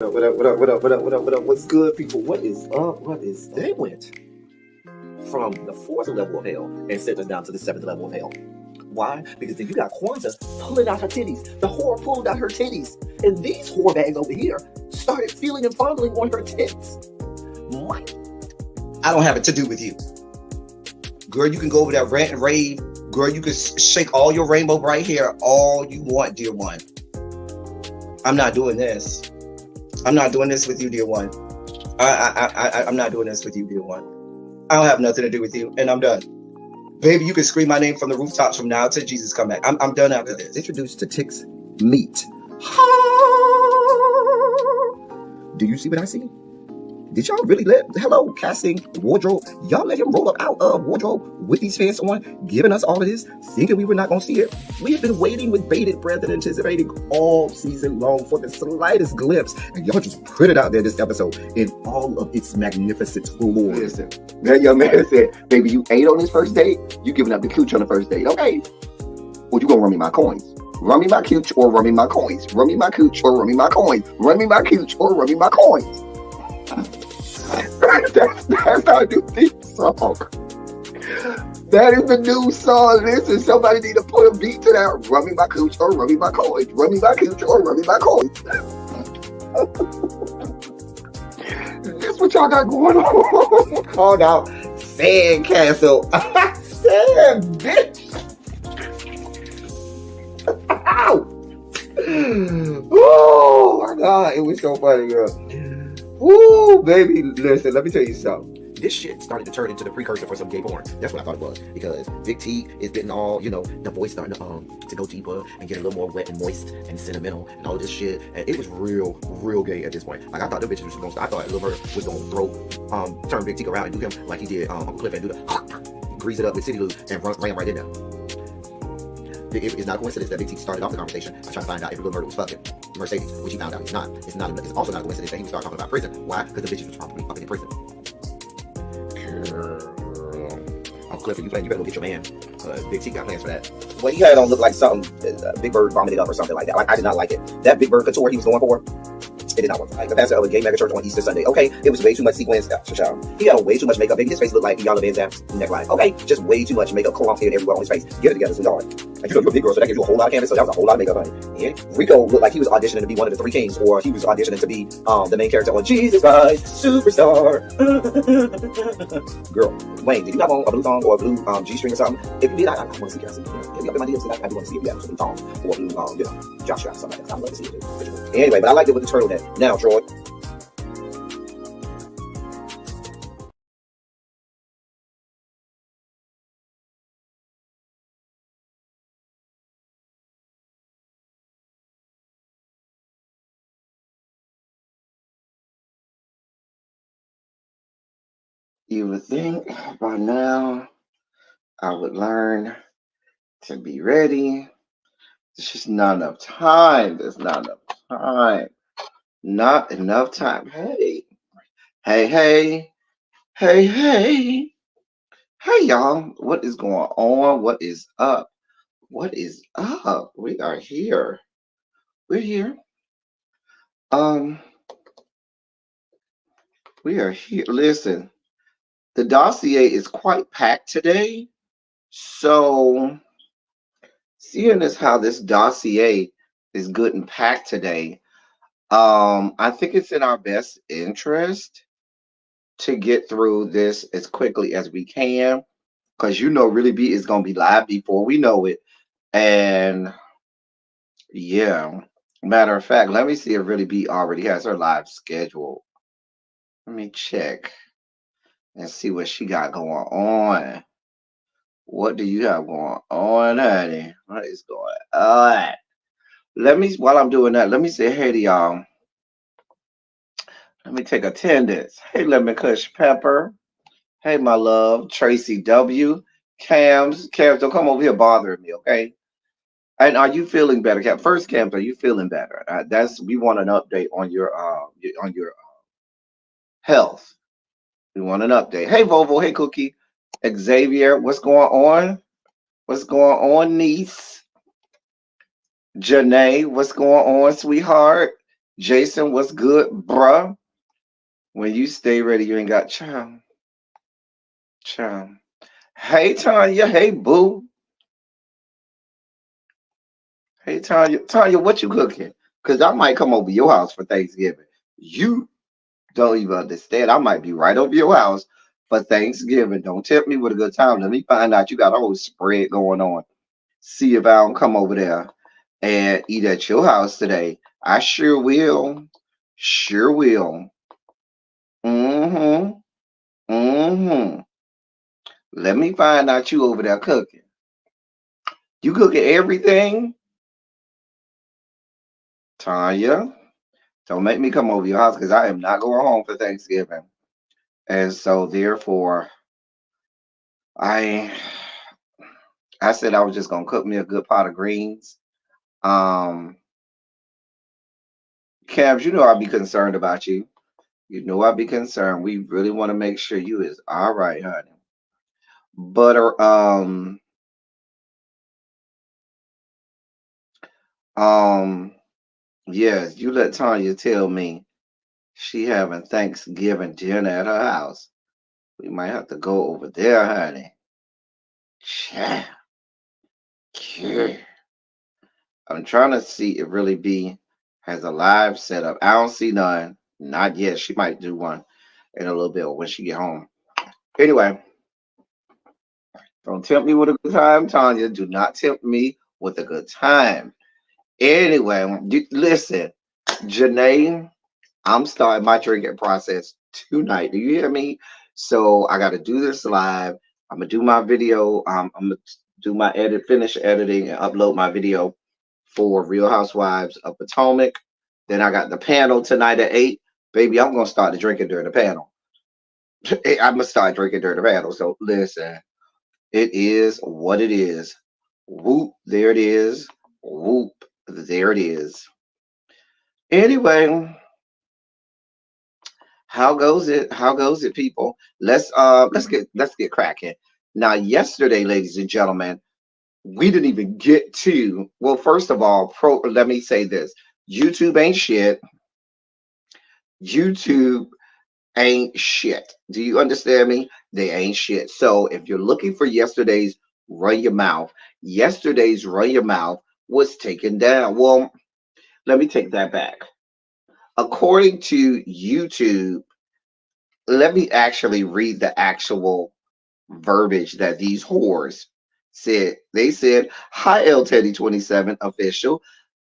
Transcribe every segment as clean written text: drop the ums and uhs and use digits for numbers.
What up, what up, what up, what up, what up, what up? What's good, people? What is up? What is They went from the fourth level of hell and sent us down to the seventh level of hell. Why? Because then you got Kwanzaa pulling out her titties. The whore pulled out her titties. And these whore bags over here started feeling and fondling on her tits. What? I don't have it to do with you. Girl, you can go over there, rant and rave. Girl, you can shake all your rainbow bright hair all you want, dear one. I'm not doing this. I'm not doing this with you, dear one. I'm not doing this with you, dear one. I don't have nothing to do with you, and I'm done. Baby, you can scream my name from the rooftops from now till Jesus come back. I'm done after this. Introduced to Tick's meat. Do you see what I see? Did y'all really hello, casting, wardrobe, y'all let him roll up out of wardrobe with these fans on, giving us all of this, thinking we were not going to see it? We have been waiting with bated breath and anticipating all season long for the slightest glimpse, and y'all just put it out there this episode in all of its magnificent glory. Listen, that young man said, baby, you ate on this first date, you giving up the cooch on the first date, okay? Well, you gonna run me my coins. Run me my cooch or run me my coins. Run me my cooch or run me my coins. Run me my cooch or run me my coins. That's our new theme song. That is the new song. Listen, somebody need to put a beat to that. Run me my cooch or run me my coins. Run me my cooch or run me my coins. That's what y'all got going on. Called out Sandcastle. Sand, bitch. Ow. Oh my God, it was so funny, girl. Woo, baby, listen, let me tell you something. This shit started to turn into the precursor for some gay porn. That's what I thought it was. Because Big T is getting all, the voice starting to go deeper and get a little more wet and moist and sentimental and all this shit. And it was real gay at this point. Like, I thought the bitches was going to, I thought Lil Bird was going to turn Big T around and do him like he did Uncle Cliff and do the grease it up with City Lou and ran right in there. It's not a coincidence that Big T started off the conversation by trying to find out if Lil Bird was fucking Mercedes, which he found out he's not. It's also not a coincidence that he started talking about prison. Why? Because the bitches was probably fucking in prison. Uncle Cliff, you better go get your man. Big T got plans for that. Well, he had on look like something Big Bird vomited up or something like that. Like, I did not like it. That Big Bird couture he was going for, it did not work. Like the pastor of a gay mega church on Easter Sunday. Okay, it was way too much sequins. He had on way too much makeup. Baby, his face looked like Yana Van Zam's neckline. Okay, just way too much makeup, clumped in everywhere on his face. Get it together, sweetheart. And you're a big girl, so that gives you a whole lot of canvas. So that was a whole lot of makeup, honey. Yeah. Rico looked like he was auditioning to be one of the three kings, or he was auditioning to be the main character on Jesus Christ Superstar. Girl, Wayne, did you have on a blue thong or a blue G-string or something? If you did, I want to see it. Get me up in my DMs, I do want to see if you have a blue thong or a blue, jock strap or something like that. I'd love to see it too. Anyway, but I liked it with the turtleneck. Now, Troy. You would think by now I would learn to be ready. There's just not enough time. There's not enough time. Not enough time. Hey, hey, y'all. What is going on? What is up? What is up? We are here. We're here. We are here. Listen, the dossier is quite packed today. So, seeing as how this dossier is good and packed today, I think it's in our best interest to get through this as quickly as we can, because Really B is going to be live before we know it. And yeah, matter of fact, let me see if Really B already has her live scheduled. Let me check and see what she got going on. What do you have going on, honey? What is going on? While I'm doing that, let me say hey to y'all. Let me take attendance. Hey, Lemon Kush Pepper. Hey, my love, Tracy W. Cams, don't come over here bothering me, okay? And are you feeling better, Cam? First, Cams, are you feeling better? We want an update on your health. We want an update. Hey, Volvo. Hey, Cookie. Xavier, what's going on? What's going on, niece? Janae, what's going on, sweetheart? Jason, what's good, bruh? When you stay ready, you ain't got child. Child. Hey Tanya, hey boo. Hey Tanya, Tanya, what you cooking? Cause I might come over your house for Thanksgiving. You don't even understand. I might be right over your house for Thanksgiving. Don't tempt me with a good time. Let me find out you got a whole spread going on. See if I don't come over there and eat at your house today. I sure will. Sure will. Mm-hmm. Mm-hmm. Let me find out you over there cooking. You cooking everything? Tanya, don't make me come over your house because I am not going home for Thanksgiving. And so therefore, I I said I was just gonna cook me a good pot of greens. Um, Cabs, you know I'll be concerned about you. You know I'll be concerned. We really want to make sure you is all right, honey. Butter, um, yes, you let Tanya tell me she having Thanksgiving dinner at her house. We might have to go over there, honey. Cha, yeah. I'm trying to see if really B has a live setup. I don't see none. Not yet. She might do one in a little bit when she get home. Anyway, don't tempt me with a good time, Tanya. Do not tempt me with a good time. Anyway, listen, Janae, I'm starting my drinking process tonight. Do you hear me? So I got to do this live. I'm gonna do my video. I'm gonna do my finish editing, and upload my video for Real Housewives of Potomac. Then I got the panel tonight at 8. Baby, I'm gonna start the drinking during the panel. I'm gonna start drinking during the panel. So listen, it is what it is. Whoop, there it is. Whoop, there it is. Anyway, how goes it? How goes it, people? Let's get cracking. Now, yesterday, ladies and gentlemen, we didn't even get to. Well, first of all, let me say this: YouTube ain't shit. YouTube ain't shit. Do you understand me? They ain't shit. So if you're looking for yesterday's Run Your Mouth was taken down. Well, let me take that back. According to YouTube, let me actually read the actual verbiage that these whores said. They said, "Hi, L Teddy 27 official.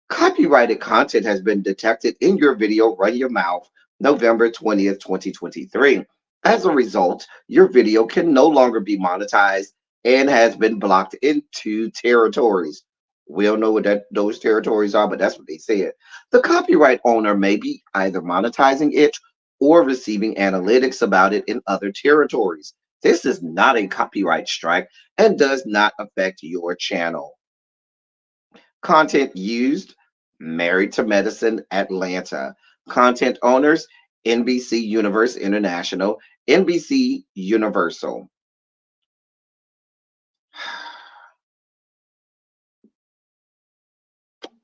Copyrighted content has been detected in your video Run Your Mouth, November 20th, 2023. As a result, your video can no longer be monetized and has been blocked in 2 territories." We don't know what those territories are, but that's what they said. The copyright owner may be either monetizing it or receiving analytics about it in other territories. This is not a copyright strike and does not affect your channel. Content used: Married to Medicine Atlanta. Content owners: NBC Universe International, NBC Universal.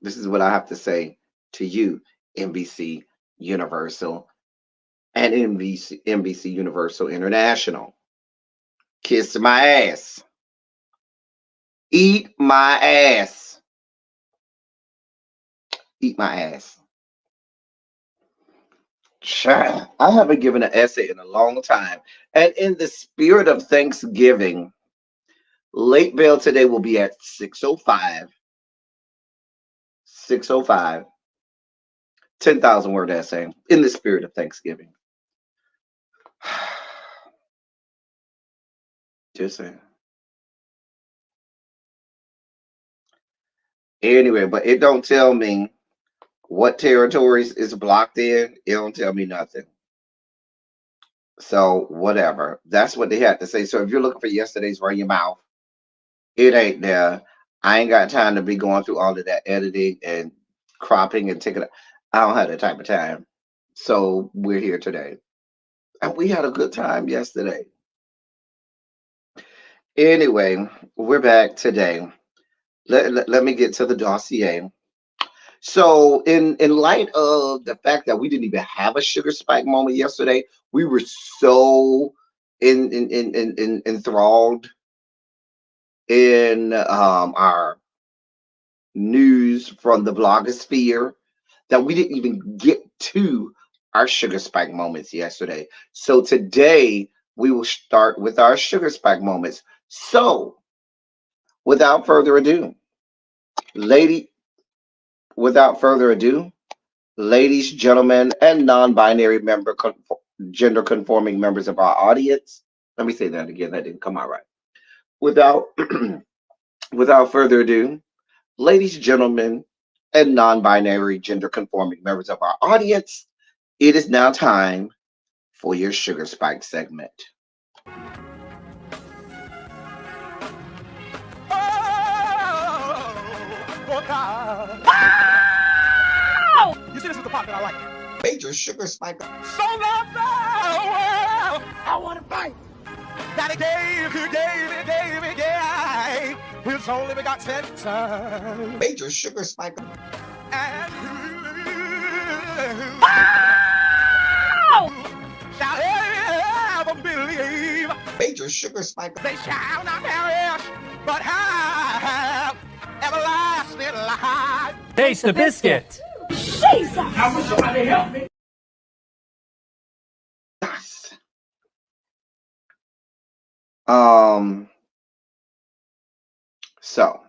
This is what I have to say to you, NBC Universal and NBC Universal International. Kiss my ass. Eat my ass. Eat my ass. Child, I haven't given an essay in a long time. And in the spirit of Thanksgiving, late bail today will be at 6:05. 6:05. 10,000 word essay in the spirit of Thanksgiving. Just saying. Anyway, but it don't tell me what territories is blocked in. It don't tell me nothing. So whatever. That's what they had to say. So if you're looking for yesterday's Run Your Mouth, it ain't there. I ain't got time to be going through all of that editing and cropping and taking. I don't have that type of time. So we're here today. And we had a good time yesterday. Anyway, we're back today. Let me get to the dossier. So in light of the fact that we didn't even have a sugar spike moment yesterday, we were so enthralled in our news from the blogosphere that we didn't even get to our sugar spike moments yesterday. So today we will start with our sugar spike moments. So without further ado, lady, without further ado, ladies, gentlemen, and non-binary gender conforming members of our audience. Let me say that again. That didn't come out right. Without without further ado, ladies, gentlemen, and non-binary gender conforming members of our audience, it is now time for your sugar spike segment. Oh, God. You see, this is the part that I like. Major sugar spike. So love the world. I want to fight. That he gave, yeah. His only begotten son. Major sugar spike. And shall ever believe. Major sugar spike. They shall not perish, but have everlasting life. Taste the biscuit. Jesus! I wish somebody help me. Yes. So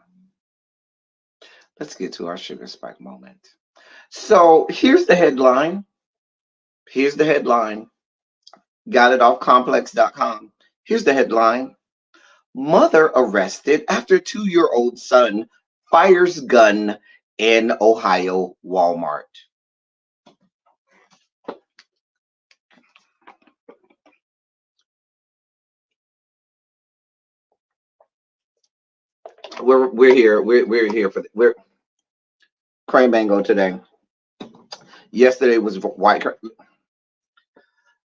let's get to our sugar spike moment. So here's the headline. Here's the headline. Got it off complex.com. Here's the headline. Mother arrested after 2-year-old son fires gun in Ohio Walmart. We're here. We're here for we're cream mango today. Yesterday was white.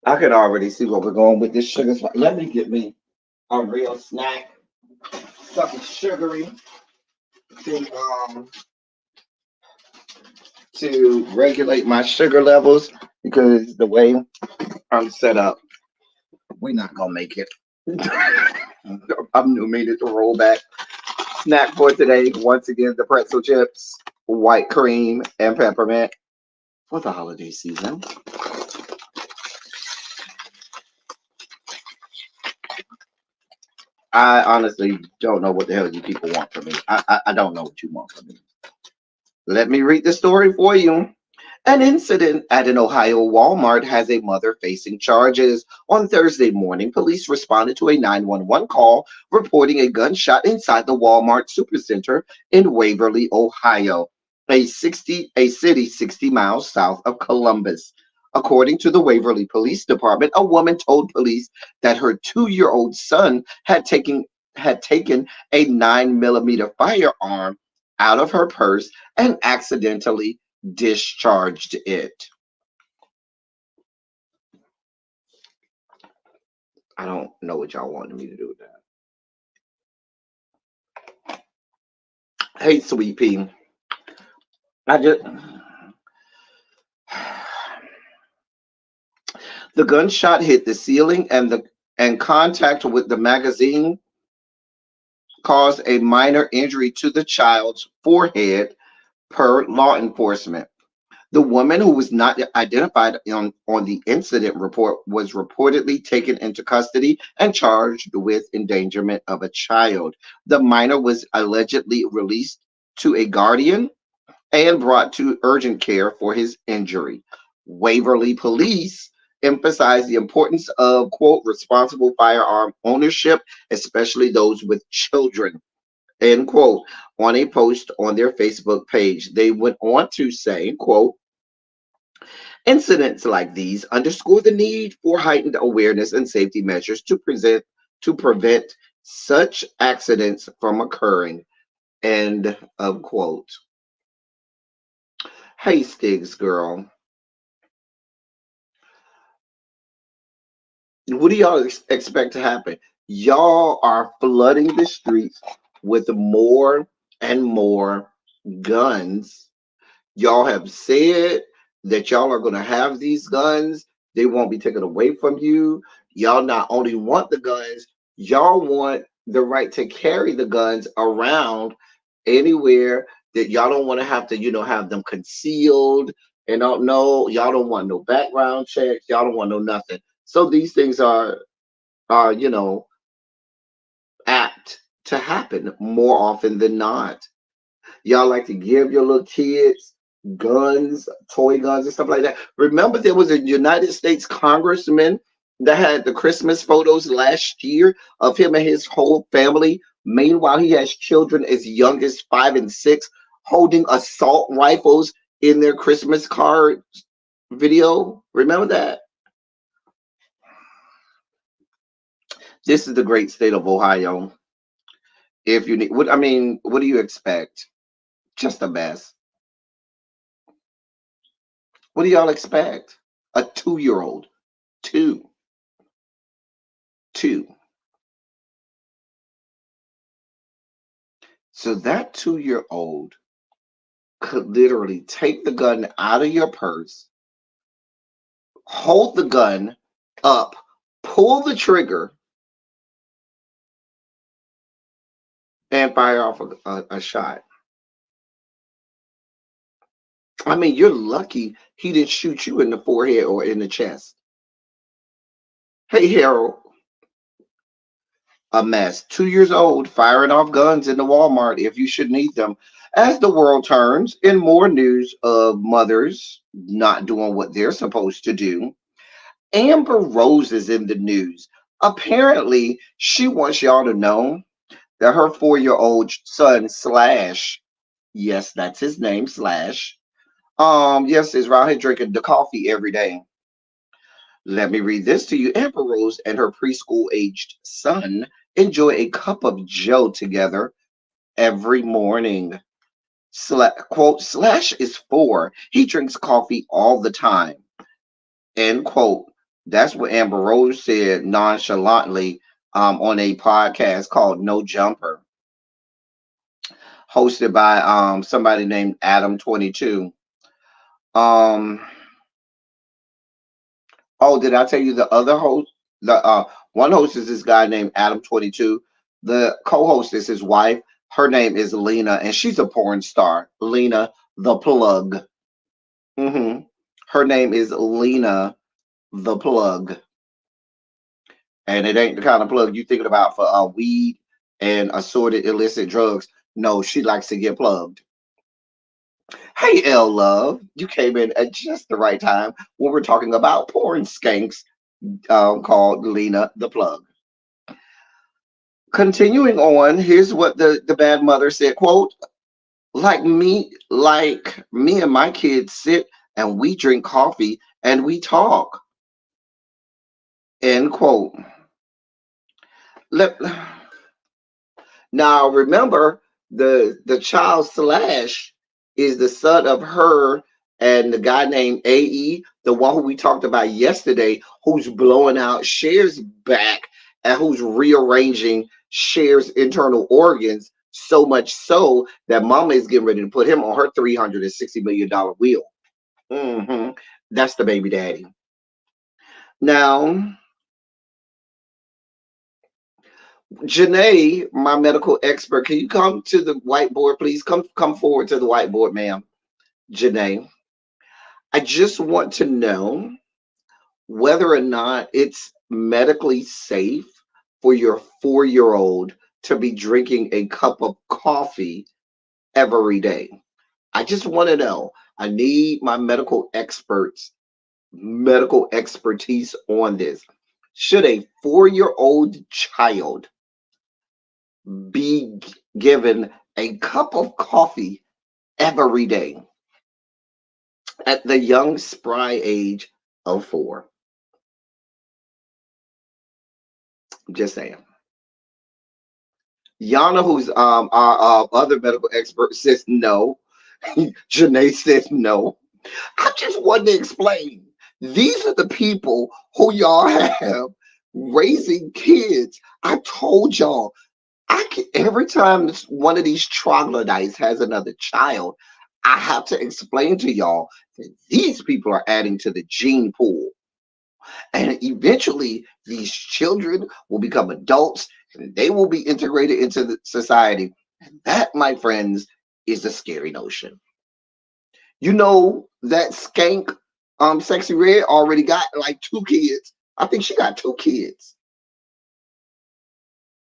I can already see where we're going with this sugar spike. Let me get me a real snack, something sugary to regulate my sugar levels, because the way I'm set up, we're not gonna make it. I'm new made it to roll back. Snack for today, once again, the pretzel chips, white cream, and peppermint for the holiday season. I honestly don't know what the hell you people want from me. I don't know what you want from me. Let me read the story for you. An incident at an Ohio Walmart has a mother facing charges. On Thursday morning, police responded to a 911 call reporting a gunshot inside the Walmart Supercenter in Waverly, Ohio, a city 60 miles south of Columbus. According to the Waverly Police Department, a woman told police that her 2-year-old son had taken a 9mm firearm out of her purse and accidentally discharged it. I don't know what y'all wanted me to do with that. Hey, Sweet Pea. The gunshot hit the ceiling and contact with the magazine caused a minor injury to the child's forehead, per law enforcement. The woman, who was not identified on the incident report, was reportedly taken into custody and charged with endangerment of a child. The minor was allegedly released to a guardian and brought to urgent care for his injury. Waverly police emphasized the importance of, quote, responsible firearm ownership, especially those with children, end quote, on a post on their Facebook page. They went on to say, quote, incidents like these underscore the need for heightened awareness and safety measures to prevent such accidents from occurring, end of quote. Hey, Stiggs girl. What do y'all expect to happen? Y'all are flooding the streets with more and more guns. Y'all have said that y'all are going to have these guns. They won't be taken away from you. Y'all not only want the guns, y'all want the right to carry the guns around anywhere, that y'all don't want to have to, have them concealed and don't know. Y'all don't want no background checks. Y'all don't want no nothing. So these things are apt to happen more often than not. Y'all like to give your little kids guns, toy guns, and stuff like that. Remember, there was a United States congressman that had the Christmas photos last year of him and his whole family. Meanwhile, he has children as young as 5 and 6 holding assault rifles in their Christmas card video. Remember that? This is the great state of Ohio. If you need, what do you expect? Just a mess. What do y'all expect? A 2-year-old, two. So that 2-year-old could literally take the gun out of your purse, hold the gun up, pull the trigger, and fire off a shot. You're lucky he didn't shoot you in the forehead or in the chest. Hey, Harold, a mess. 2 years old, firing off guns in the Walmart if you should need them. As the world turns, in more news of mothers not doing what they're supposed to do, Amber Rose is in the news. Apparently, she wants y'all to know that her 4-year-old son, Slash, yes, that's his name, Slash, yes, is around here drinking the coffee every day. Let me read this to you. Amber Rose and her preschool-aged son enjoy a cup of joe together every morning. Quote, Slash is 4. He drinks coffee all the time. End quote. That's what Amber Rose said nonchalantly on a podcast called No Jumper, hosted by somebody named Adam22. Oh, did I tell you the other host? The one host is this guy named Adam22. The co-host is his wife. Her name is Lena, and she's a porn star. Lena the Plug. Her name is Lena the Plug, and it ain't the kind of plug you thinking about for weed and assorted illicit drugs. No, she likes to get plugged. Hey, L Love, you came in at just the right time when we're talking about porn skanks called Lena the Plug. Continuing on, here's what the bad mother said, quote, like me and my kids sit and we drink coffee and we talk, end quote. Now remember, the child Slash is the son of her and the guy named AE, the one who we talked about yesterday, who's blowing out Cher's back and who's rearranging Cher's internal organs, so much so that Mama is getting ready to put him on her $360 million wheel. That's the baby daddy. Now, Janae, my medical expert, can you come to the whiteboard, please? Come forward to the whiteboard, ma'am. Janae, I just want to know whether or not it's medically safe for your 4-year-old to be drinking a cup of coffee every day. I just want to know. I need my medical expertise on this. Should a 4-year-old child be given a cup of coffee every day at the young, spry age of 4? Just saying. Yana, who's our other medical expert, says no. Janae says no. I just wanted to explain. These are the people who y'all have raising kids. I told y'all, every time one of these troglodytes has another child, I have to explain to y'all that these people are adding to the gene pool. And eventually, these children will become adults and they will be integrated into the society. And that, my friends, is a scary notion. You know, that skank, Sexy Red already got like 2 kids. I think she got 2 kids.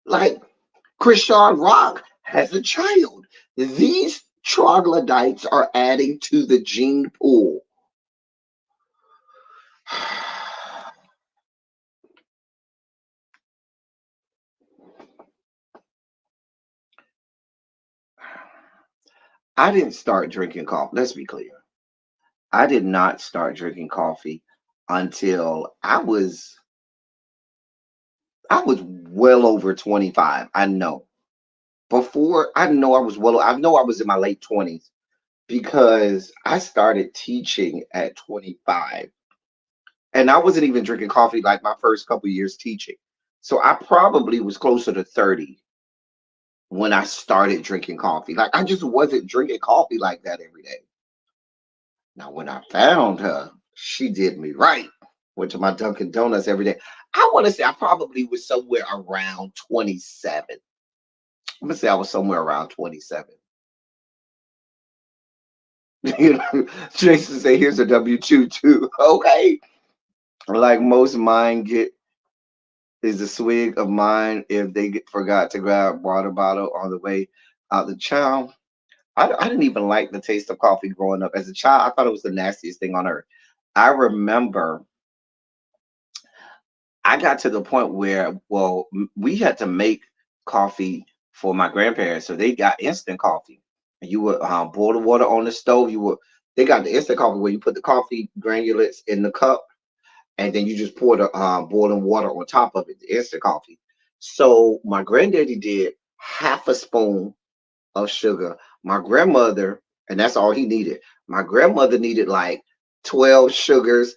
Like, Krishan Rock has a child. These troglodytes are adding to the gene pool. I didn't start drinking coffee. Let's be clear. I did not start drinking coffee until I was well over 25. I know. Before I know I was in my late 20s because I started teaching at 25. And I wasn't even drinking coffee like my first couple years teaching. So I probably was closer to 30 when I started drinking coffee. Like I just wasn't drinking coffee like that every day. Now when I found her, she did me right. Went to my Dunkin' Donuts every day. I want to say I probably was somewhere around 27. I'm gonna say I was somewhere around 27. You know, Jason say here's a W-2 too. Okay. Like most mine get is a swig of mine if they forgot to grab water bottle on the way out the child. I didn't even like the taste of coffee growing up. As a child, I thought it was the nastiest thing on earth. I remember I got to the point where, well, we had to make coffee for my grandparents, so they got instant coffee. And you would boil the water on the stove. They got the instant coffee where you put the coffee granulates in the cup, and then you just pour the boiling water on top of it, the instant coffee. So my granddaddy did half a spoon of sugar. My grandmother, and that's all he needed. My grandmother needed like 12 sugars,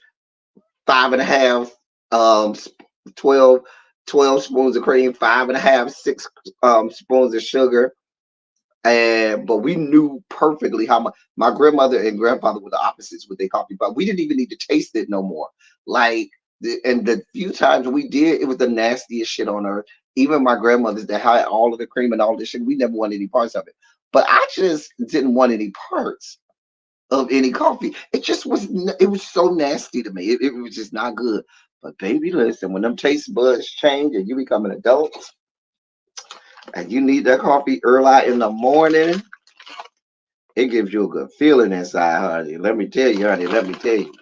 five and a half, 12, 12 spoons of cream, five and a half, six spoons of sugar. And but we knew perfectly how much my grandmother and grandfather were the opposites with their coffee, but we didn't even need to taste it no more. Like and the few times we did, it was the nastiest shit on earth. Even my grandmother's that had all of the cream and all this shit, we never wanted any parts of it. But I just didn't want any parts of any coffee. It just it was so nasty to me. It was just not good. But baby, listen, when them taste buds change and you become an adult and you need that coffee early in the morning, it gives you a good feeling inside, honey. Let me tell you, honey. Let me tell you.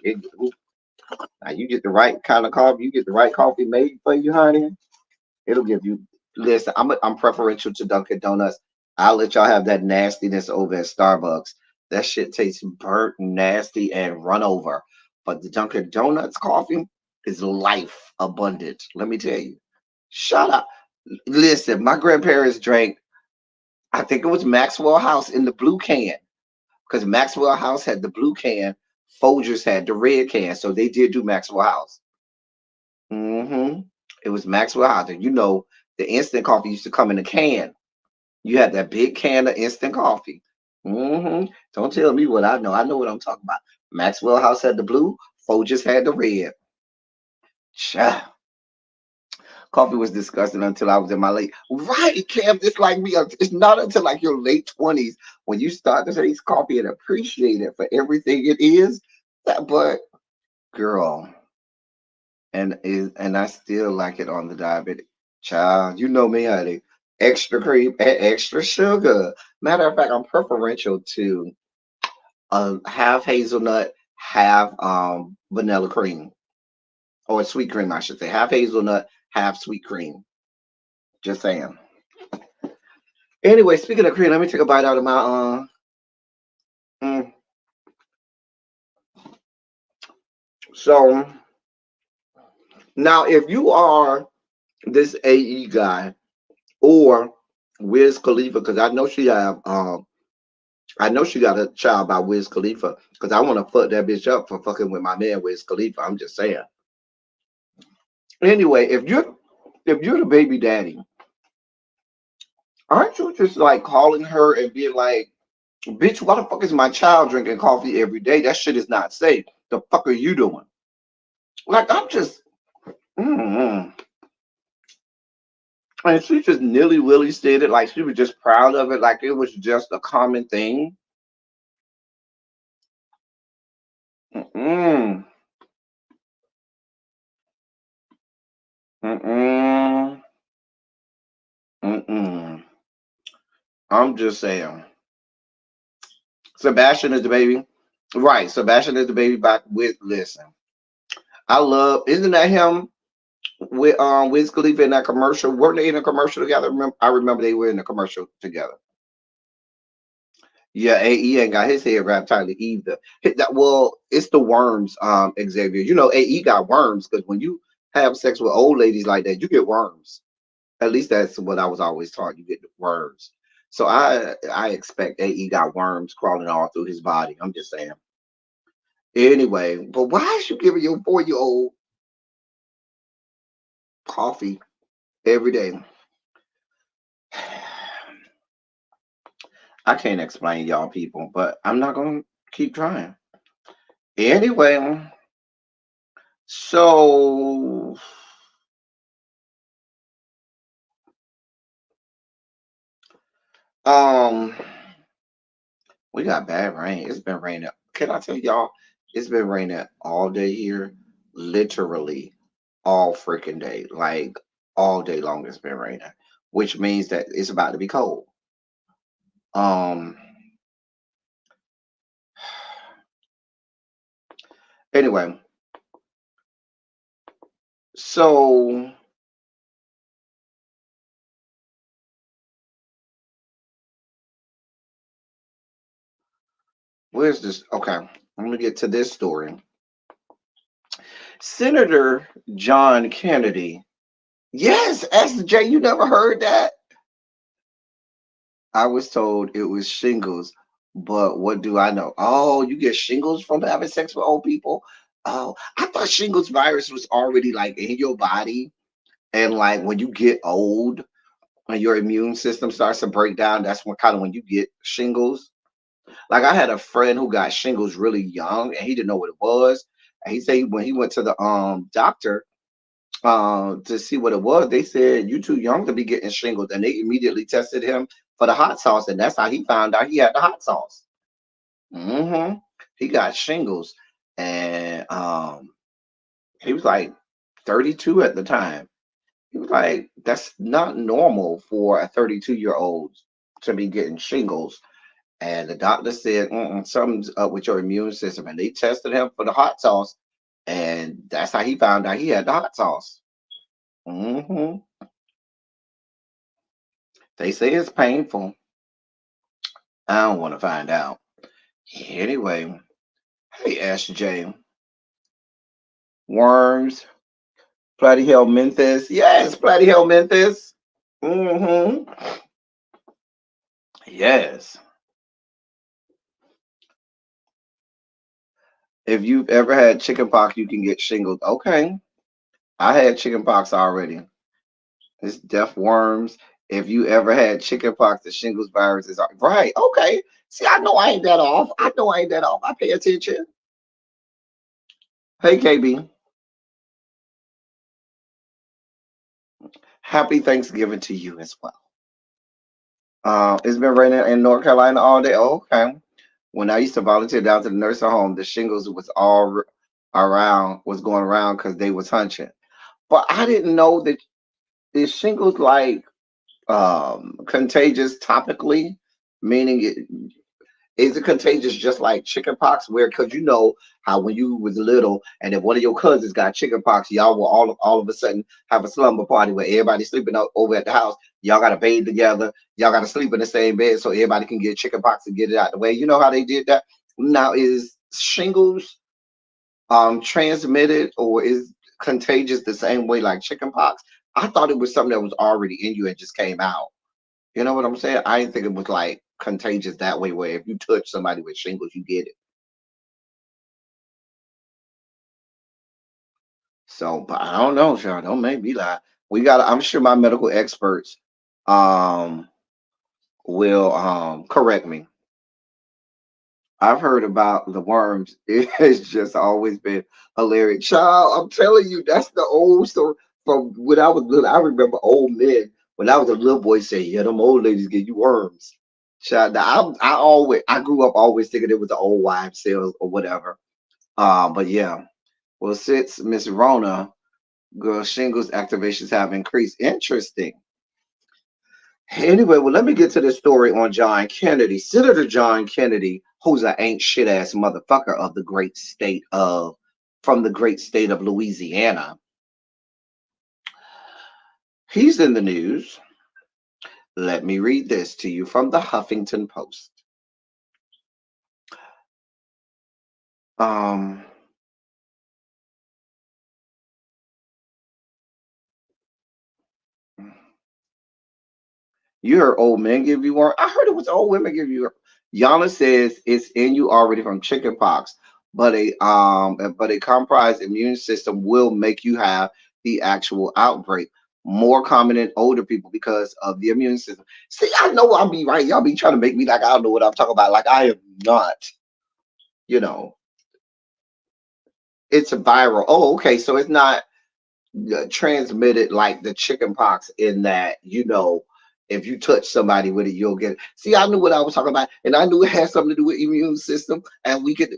Now you get the right kind of coffee. You get the right coffee made for you, honey. It'll give you. Listen, I'm preferential to Dunkin' Donuts. I'll let y'all have that nastiness over at Starbucks. That shit tastes burnt, nasty, and run over. But the Dunkin' Donuts coffee is life abundant. Let me tell you. Shut up. Listen, my grandparents drank, I think it was Maxwell House in the blue can. Because Maxwell House had the blue can, Folgers had the red can. So they did do Maxwell House. It was Maxwell House. And you know, the instant coffee used to come in a can. You had that big can of instant coffee. Don't tell me what I know. I know what I'm talking about. Maxwell House had the blue, Folgers had the red. Cha. Coffee was disgusting until I was in my late. Right, Cam, it's like me. It's not until like your late 20s when you start to taste coffee and appreciate it for everything it is. But girl, and I still like it on the diabetic. Child, you know me, honey. Extra cream and extra sugar. Matter of fact, I'm preferential to half hazelnut, half vanilla cream. Or sweet cream, I should say. Half hazelnut, half sweet cream. Just saying. Anyway, speaking of cream, let me take a bite out of my So now if you are this AE guy or Wiz Khalifa, because I know she got a child by Wiz Khalifa, because I want to fuck that bitch up for fucking with my man Wiz Khalifa. I'm just saying. Anyway, if you're the baby daddy, aren't you just like calling her and being like, Bitch, why the fuck is my child drinking coffee every day? That shit is not safe. The fuck are you doing? Like, I'm just, mm. And she just nilly willy said it like she was just proud of it, like it was just a common thing. Mm-mm. Mm-mm. Mm-mm. I'm just saying. Sebastian is the baby. Right. Sebastian is the baby back with listen. I love isn't that him with Wiz Khalifa in that commercial? Weren't they in a commercial together? I remember they were in a commercial together. Yeah, AE ain't got his head wrapped tightly either. Well, it's the worms, Xavier. You know, AE got worms because when you have sex with old ladies like that, you get worms. At least that's what I was always taught. You get worms. So I expect AE got worms crawling all through his body. I'm just saying. Anyway, but why is you giving your 4-year-old coffee every day? I can't explain y'all people, but I'm not gonna keep trying. Anyway, so um we got bad rain. It's been raining. Can I tell y'all? It's been raining all day here, literally all freaking day. Like all day long, it's been raining, which means that it's about to be cold. Um. Anyway, so where's this? Okay, I'm gonna get to this story. Senator John Kennedy. Yes, SJ. You never heard that? I was told it was shingles, but what do I know? Oh, you get shingles from having sex with old people? Oh, I thought shingles virus was already like in your body, and like when you get old and your immune system starts to break down, that's when kind of when you get shingles. Like I had a friend who got shingles really young, and he didn't know what it was. And he said when he went to the doctor to see what it was, they said you too young to be getting shingles, and they immediately tested him for the hot sauce, and that's how he found out he had the hot sauce. hmm He got shingles, and he was like 32 at the time. He was like, that's not normal for a 32-year-old to be getting shingles. And the doctor said, something's up with your immune system. And they tested him for the hot sauce, and that's how he found out he had the hot sauce. hmm They say it's painful. I don't want to find out. Anyway, hey SJ, worms, platyhell Memphis. Yes, platyhell Memphis. hmm Yes. If you've ever had chickenpox, you can get shingles. Okay, I had chickenpox already. It's death worms. If you ever had chickenpox, the shingles virus is right. Okay. See, I know I ain't that off. I know I ain't that off. I pay attention. Hey, KB. Happy Thanksgiving to you as well. It's been raining in North Carolina all day. Okay. When I used to volunteer down to the nursing home, the shingles was all around, was going around because they was hunching. But I didn't know that the shingles like contagious topically, meaning is it contagious just like chickenpox? Where, because you know how when you was little and if one of your cousins got chickenpox, y'all will all of a sudden have a slumber party where everybody's sleeping over at the house. Y'all got to bathe together. Y'all got to sleep in the same bed so everybody can get chickenpox and get it out the way. You know how they did that? Now is shingles transmitted or is contagious the same way like chickenpox? I thought it was something that was already in you and just came out. You know what I'm saying? I didn't think it was like contagious that way, where if you touch somebody with shingles, you get it. So, but I don't know, Sean. Don't make me lie. We got. I'm sure my medical experts um will correct me. I've heard about the worms. It has just always been hilarious. Child, I'm telling you, that's the old story from when I was little. I remember old men when I was a little boy saying, "Yeah, them old ladies give you worms." Child, now, I grew up always thinking it was the old wives' sales or whatever. But yeah. Well, since Miss Rona, girl, shingles activations have increased. Interesting. Anyway, well, let me get to this story on John Kennedy. Senator John Kennedy, who's an ain't shit ass motherfucker of the great state of, from the great state of Louisiana, he's in the news. Let me read this to you from the Huffington Post. Um, you heard old men give you worm. I heard it was old women give you worm. Yana says it's in you already from chickenpox, but a compromised immune system will make you have the actual outbreak. More common in older people because of the immune system. See, I know I'll be right. Y'all be trying to make me like I don't know what I'm talking about. Like I am not, you know, it's a viral. Oh, okay. So it's not transmitted like the chicken pox in that, if you touch somebody with it, you'll get it. See, I knew what I was talking about, and I knew it had something to do with immune system, and we could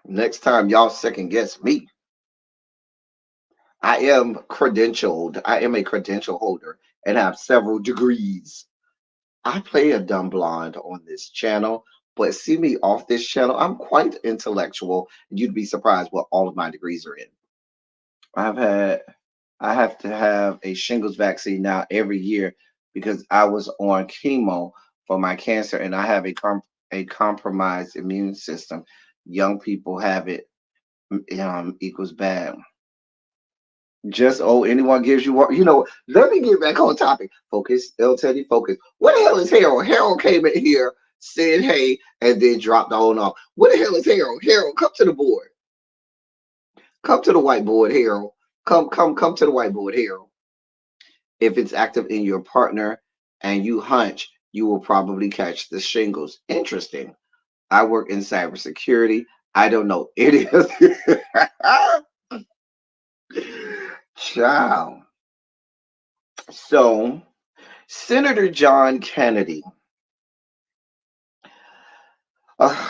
next time y'all second guess me. I am credentialed. I am a credential holder and have several degrees. I play a dumb blonde on this channel, but see me off this channel, I'm quite intellectual, and you'd be surprised what all of my degrees are in. I've had I have to have a shingles vaccine now every year because I was on chemo for my cancer and I have a compromised immune system. Young people have it, equals bad. Just anyone gives you what Let me get back on topic. Focus, L Teddy, focus. What the hell is Harold? Harold came in here, said hey, and then dropped on off. What the hell is Harold? Harold, come to the board. Come to the whiteboard, Harold. Come to the whiteboard, Harold. If it's active in your partner and you hunch, you will probably catch the shingles. Interesting. I work in cybersecurity. I don't know. It is. Child. So, Senator John Kennedy,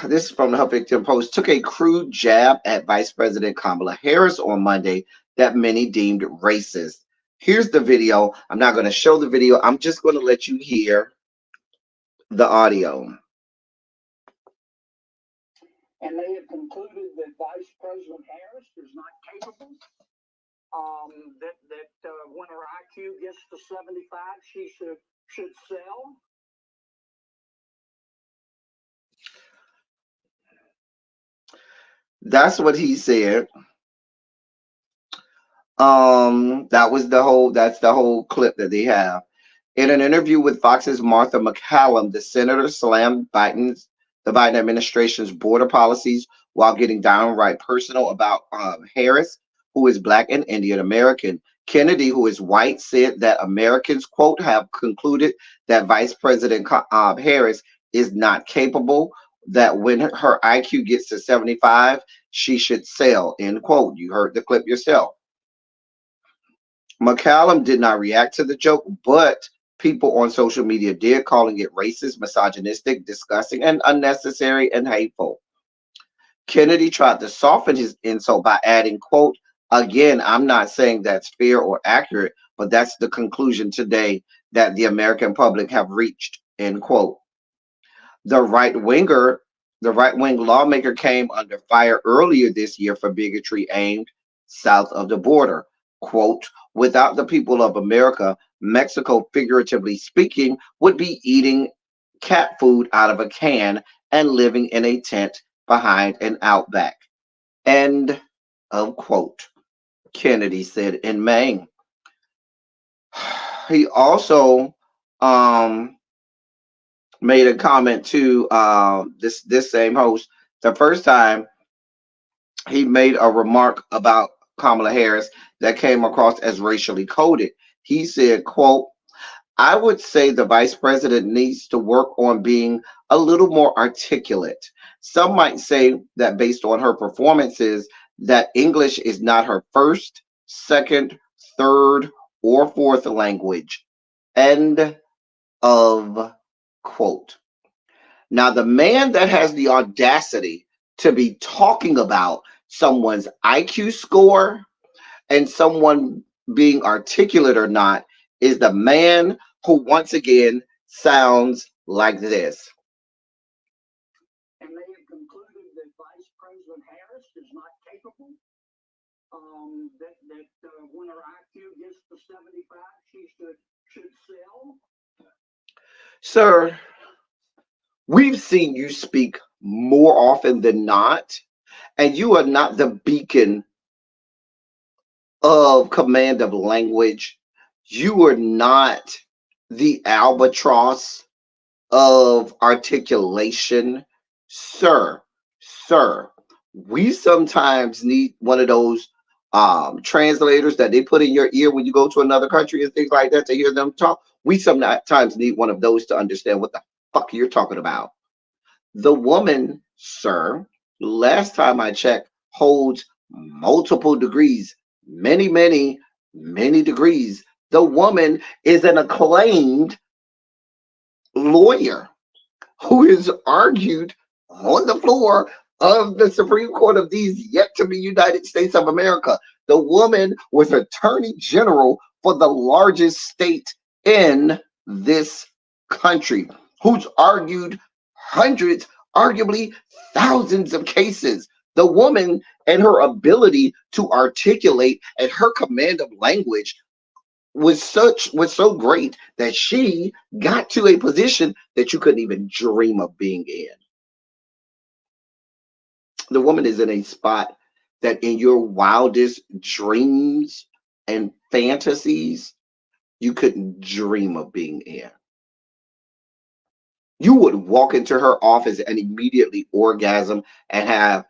this is from the Huffington Post, took a crude jab at Vice President Kamala Harris on Monday that many deemed racist. Here's the video. I'm not going to show the video. I'm just going to let you hear the audio. And they have concluded that Vice President Harris is not capable. That when her IQ gets to 75, she should sell. That's what he said. That's the whole clip that they have. In an interview with Fox's Martha McCallum, the senator slammed the Biden administration's border policies while getting downright personal about Harris, who is Black and Indian American. Kennedy, who is white, said that Americans, quote, have concluded that Vice President Harris is not capable, that when her IQ gets to 75, she should sell, end quote. You heard the clip yourself. McCallum did not react to the joke, but people on social media did, calling it racist, misogynistic, disgusting, and unnecessary and hateful. Kennedy tried to soften his insult by adding, quote, again, I'm not saying that's fair or accurate, but that's the conclusion today that the American public have reached, end quote. The right-wing lawmaker came under fire earlier this year for bigotry aimed south of the border. Quote, without the people of America, Mexico, figuratively speaking, would be eating cat food out of a can and living in a tent behind an outback. End of quote. Kennedy said in May. He also made a comment to this same host. The first time he made a remark about Kamala Harris that came across as racially coded. He said, quote, I would say the vice president needs to work on being a little more articulate. Some might say that based on her performances, that English is not her first, second, third, or fourth language. End of quote. Now, the man that has the audacity to be talking about someone's IQ score and someone being articulate or not is the man who once again sounds like this. And they have concluded that Vice President Harris is not capable. When her IQ gets to 75, she should sell. Sir, we've seen you speak more often than not, and you are not the beacon of command of language. You are not the albatross of articulation. Sir, sir, we sometimes need one of those translators that they put in your ear when you go to another country and things like that to hear them talk. We sometimes need one of those to understand what the fuck you're talking about. The woman, sir, last time I checked, holds multiple degrees, many, many, many degrees. The woman is an acclaimed lawyer who has argued on the floor of the Supreme Court of these yet to be United States of America. The woman was Attorney General for the largest state in this country, who's argued hundreds, arguably thousands of cases. The woman and her ability to articulate and her command of language was so great that she got to a position that you couldn't even dream of being in. The woman is in a spot that in your wildest dreams and fantasies you couldn't dream of being in. You would walk into her office and immediately orgasm and have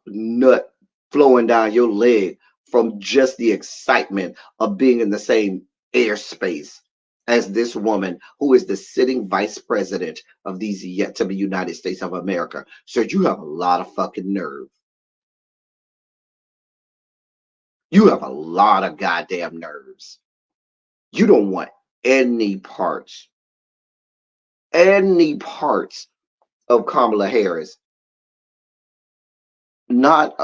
nut flowing down your leg from just the excitement of being in the same airspace as this woman who is the sitting vice president of these yet to be United States of America. So you have a lot of fucking nerve. You have a lot of goddamn nerves. You don't want any parts of Kamala Harris, not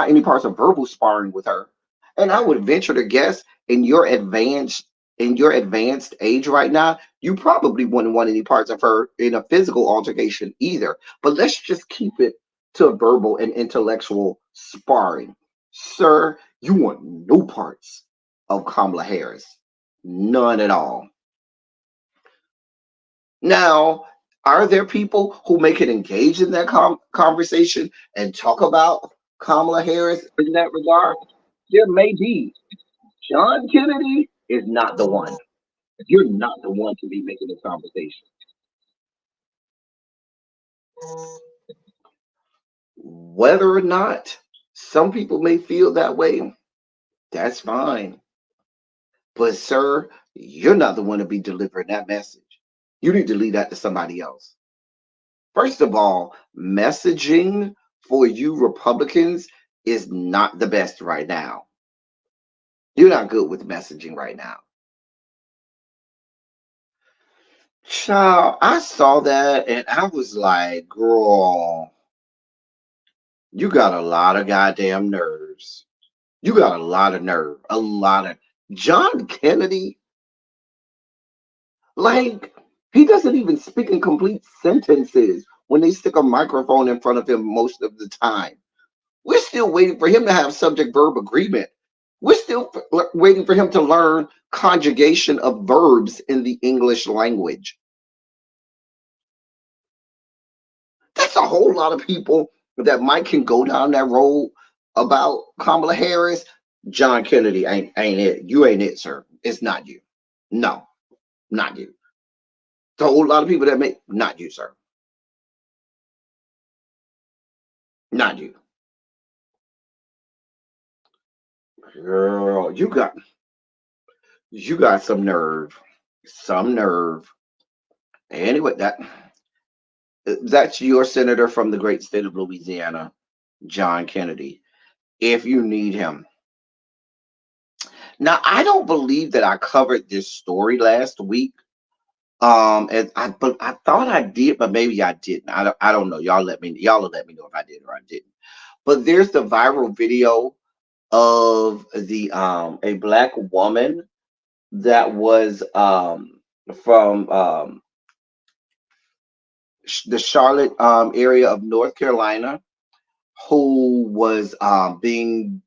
any parts of verbal sparring with her. And I would venture to guess in your advanced age right now, you probably wouldn't want any parts of her in a physical altercation either. But let's just keep it to verbal and intellectual sparring. Sir, you want no parts of Kamala Harris. None at all. Now, are there people who make it engage in that conversation and talk about Kamala Harris in that regard? There may be. John Kennedy is not the one. You're not the one to be making this conversation. Whether or not some people may feel that way, that's fine. But, sir, you're not the one to be delivering that message. You need to leave that to somebody else. First of all, messaging for you Republicans is not the best right now. You're not good with messaging right now. Child, I saw that and I was like, girl, you got a lot of goddamn nerves. You got a lot of nerve. A lot of John Kennedy, like, he doesn't even speak in complete sentences when they stick a microphone in front of him most of the time. We're still waiting for him to have subject verb agreement. We're still waiting for him to learn conjugation of verbs in the English language. That's a whole lot of people that might can go down that road about Kamala Harris. John Kennedy ain't it. You ain't it, sir. It's not you. No, not you. It's a whole lot of people that make not you, sir. Not you. Girl, You got some nerve. Some nerve. Anyway, that's your senator from the great state of Louisiana, John Kennedy. If you need him. Now, I don't believe that I covered this story last week. But I thought I did, but maybe I didn't. I don't know. Y'all will let me know if I did or I didn't. But there's the viral video of the a black woman that was from the Charlotte area of North Carolina, who was beaten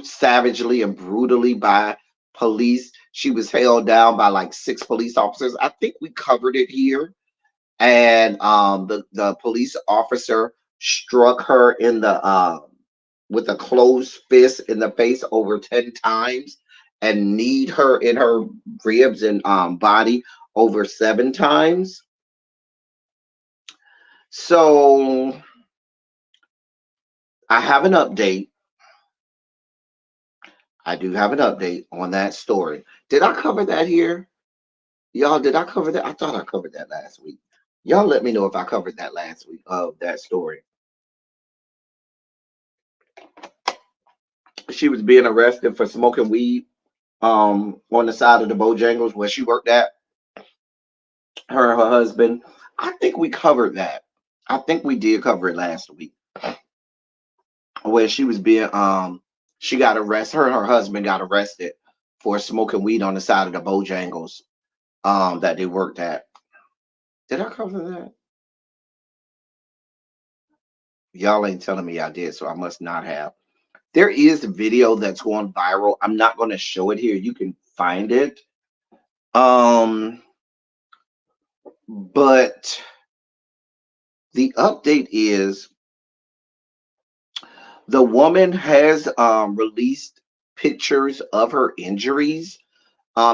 savagely and brutally by police. She was held down by like 6 police officers. I think we covered it here. And the police officer struck her in the with a closed fist in the face over 10 times and kneed her in her ribs and body over 7 times. So I have an update. I do have an update on that story. Did I cover that here? Y'all, did I cover that? I thought I covered that last week. Y'all let me know if I covered that last week of that story. She was being arrested for smoking weed on the side of the Bojangles where she worked at. Her and her husband. I think we covered that. I think we did cover it last week. Where she was being she got arrested. Her and her husband got arrested for smoking weed on the side of the Bojangles that they worked at. Did I cover that? Y'all ain't telling me I did, so I must not have. There is a video that's going viral. I'm not going to show it here. You can find it. But the update is the woman has released pictures of her injuries.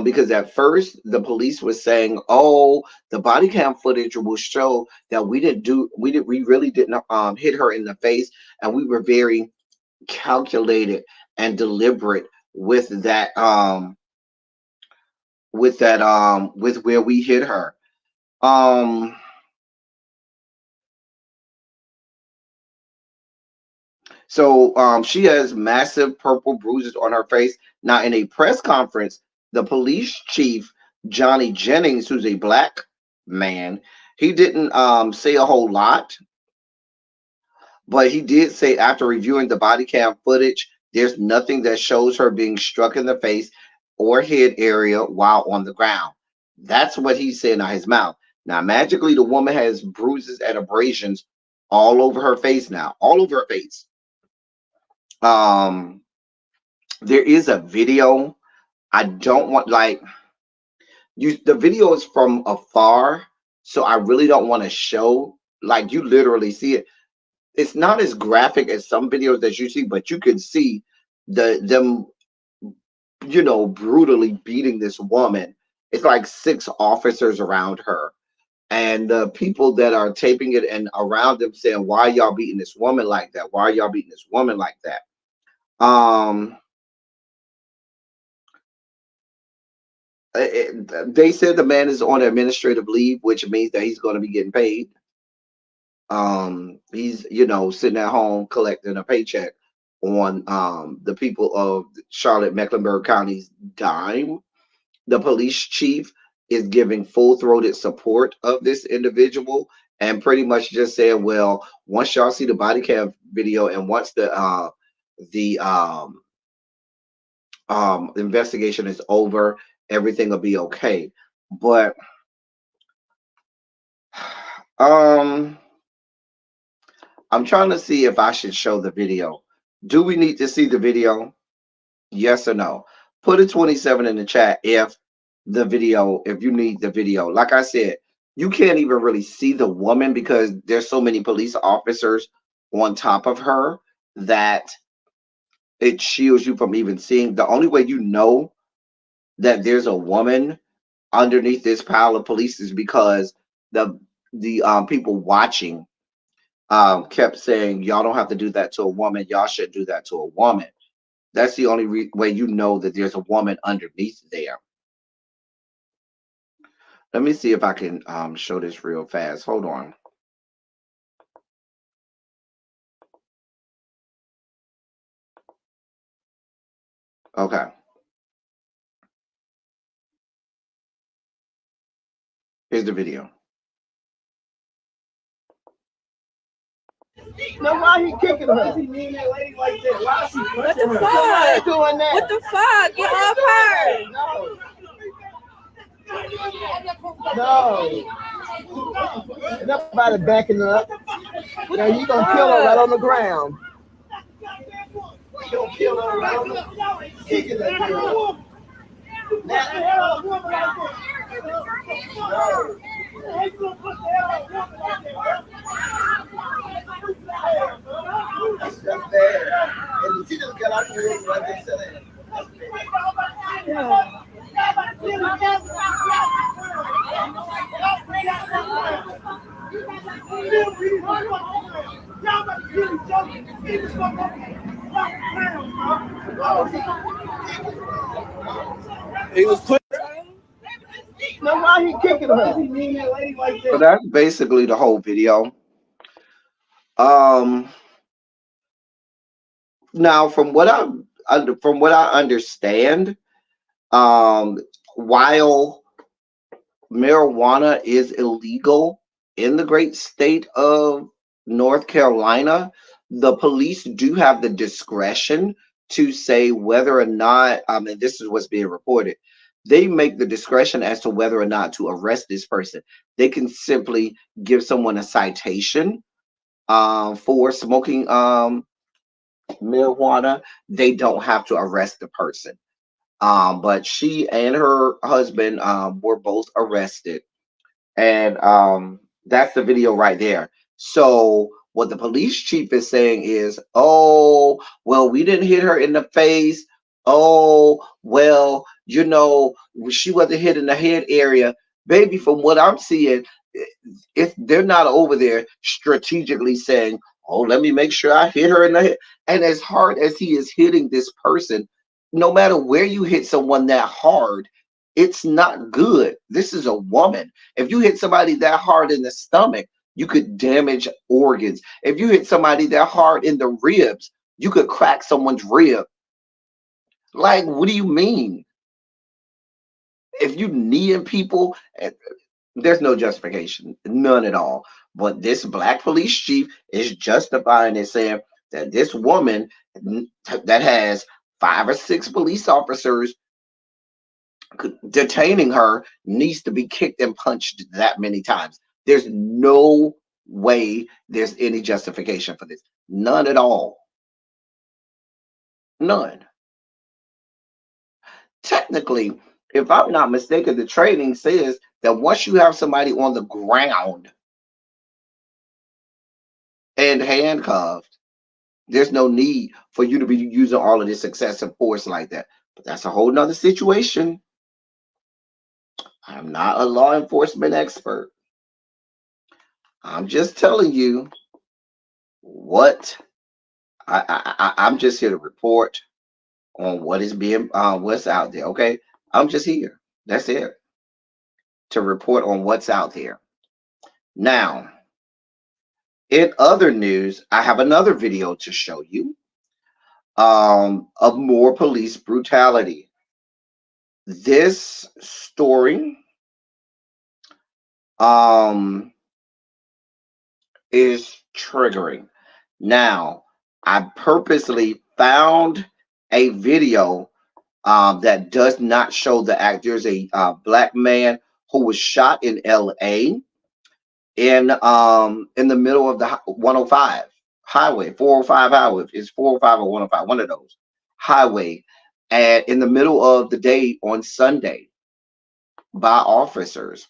Because at first the police was saying, "Oh, the body cam footage will show that we really didn't hit her in the face, and we were very calculated and deliberate with that with where we hit her." So she has massive purple bruises on her face. Now, in a press conference, the police chief, Johnny Jennings, who's a black man, he didn't say a whole lot, but he did say after reviewing the body cam footage, there's nothing that shows her being struck in the face or head area while on the ground. That's what he said out his mouth. Now, magically, the woman has bruises and abrasions all over her face now, all over her face. There is a video. I don't want the video is from afar, so I really don't want to show you literally see it. It's not as graphic as some videos that you see, but you can see them brutally beating this woman. It's like 6 officers around her, and the people that are taping it and around them saying, "Why are y'all beating this woman like that? Why are y'all beating this woman like that?" They said the man is on administrative leave, which means that he's going to be getting paid. He's sitting at home collecting a paycheck on the people of Charlotte Mecklenburg County's dime. The police chief is giving full-throated support of this individual and pretty much just saying, well, once y'all see the body cam video and once the investigation is over, everything will be okay. But I'm trying to see if I should show the video. Do we need to see the video? Yes or no? Put a 27 in the chat if you need the video. Like I said, you can't even really see the woman because there's so many police officers on top of her that it shields you from even seeing. The only way you know that there's a woman underneath this pile of police is because the people watching kept saying, "Y'all don't have to do that to a woman. Y'all should do that to a woman." That's the only way you know that there's a woman underneath there. Let me see if I can show this real fast. Hold on. Okay. Here's the video. Now why he kicking her? Why is he mean that lady like that? Why is he pushing her? Why is he doing that? What the fuck? Get off her! No. Nobody backing her up. Now you gonna kill her right on the ground. You gonna kill her right on the kicking that girl. That's bad. And she just got out the room like they said. He was quick. Now why he kicking her? So that's basically the whole video. Now from what I understand, while marijuana is illegal in the great state of North Carolina, the police do have the discretion to say whether or not, and this is what's being reported, they make the discretion as to whether or not to arrest this person. They can simply give someone a citation for smoking marijuana. They don't have to arrest the person. But she and her husband were both arrested. And that's the video right there. So what the police chief is saying is, oh, well, we didn't hit her in the face. Oh, well, you know, she wasn't hit in the head area. Baby, from what I'm seeing, if they're not over there strategically saying, oh, let me make sure I hit her in the head. And as hard as he is hitting this person, no matter where you hit someone that hard, it's not good. This is a woman. If you hit somebody that hard in the stomach, you could damage organs. If you hit somebody that hard in the ribs, you could crack someone's rib. Like, what do you mean? If you kneeing people, there's no justification, none at all. But this black police chief is justifying it, saying that this woman that has 5 or 6 police officers detaining her needs to be kicked and punched that many times. There's no way there's any justification for this. None at all. None. Technically, if I'm not mistaken, the training says that once you have somebody on the ground and handcuffed, there's no need for you to be using all of this excessive force like that. But that's a whole nother situation. I'm not a law enforcement expert. I'm just telling you what I'm just here to report on what is being what's out there. Okay, I'm just here. That's it, to report on what's out there. Now, in other news, I have another video to show you of more police brutality. This story is triggering. Now, I purposely found a video that does not show the act. There's a black man who was shot in LA in the middle of the 105 highway, 405 highway. It's 405 or 105, one of those highway, and in the middle of the day on Sunday by officers.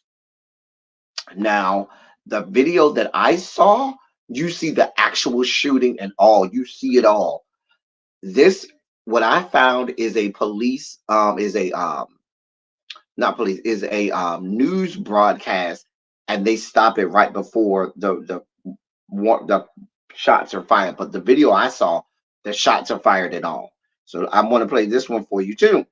Now, the video that I saw, you see the actual shooting and all. You see it all. This, what I found, is a police not police, is a news broadcast, and they stop it right before the shots are fired. But the video I saw, the shots are fired and all. So I want to play this one for you too.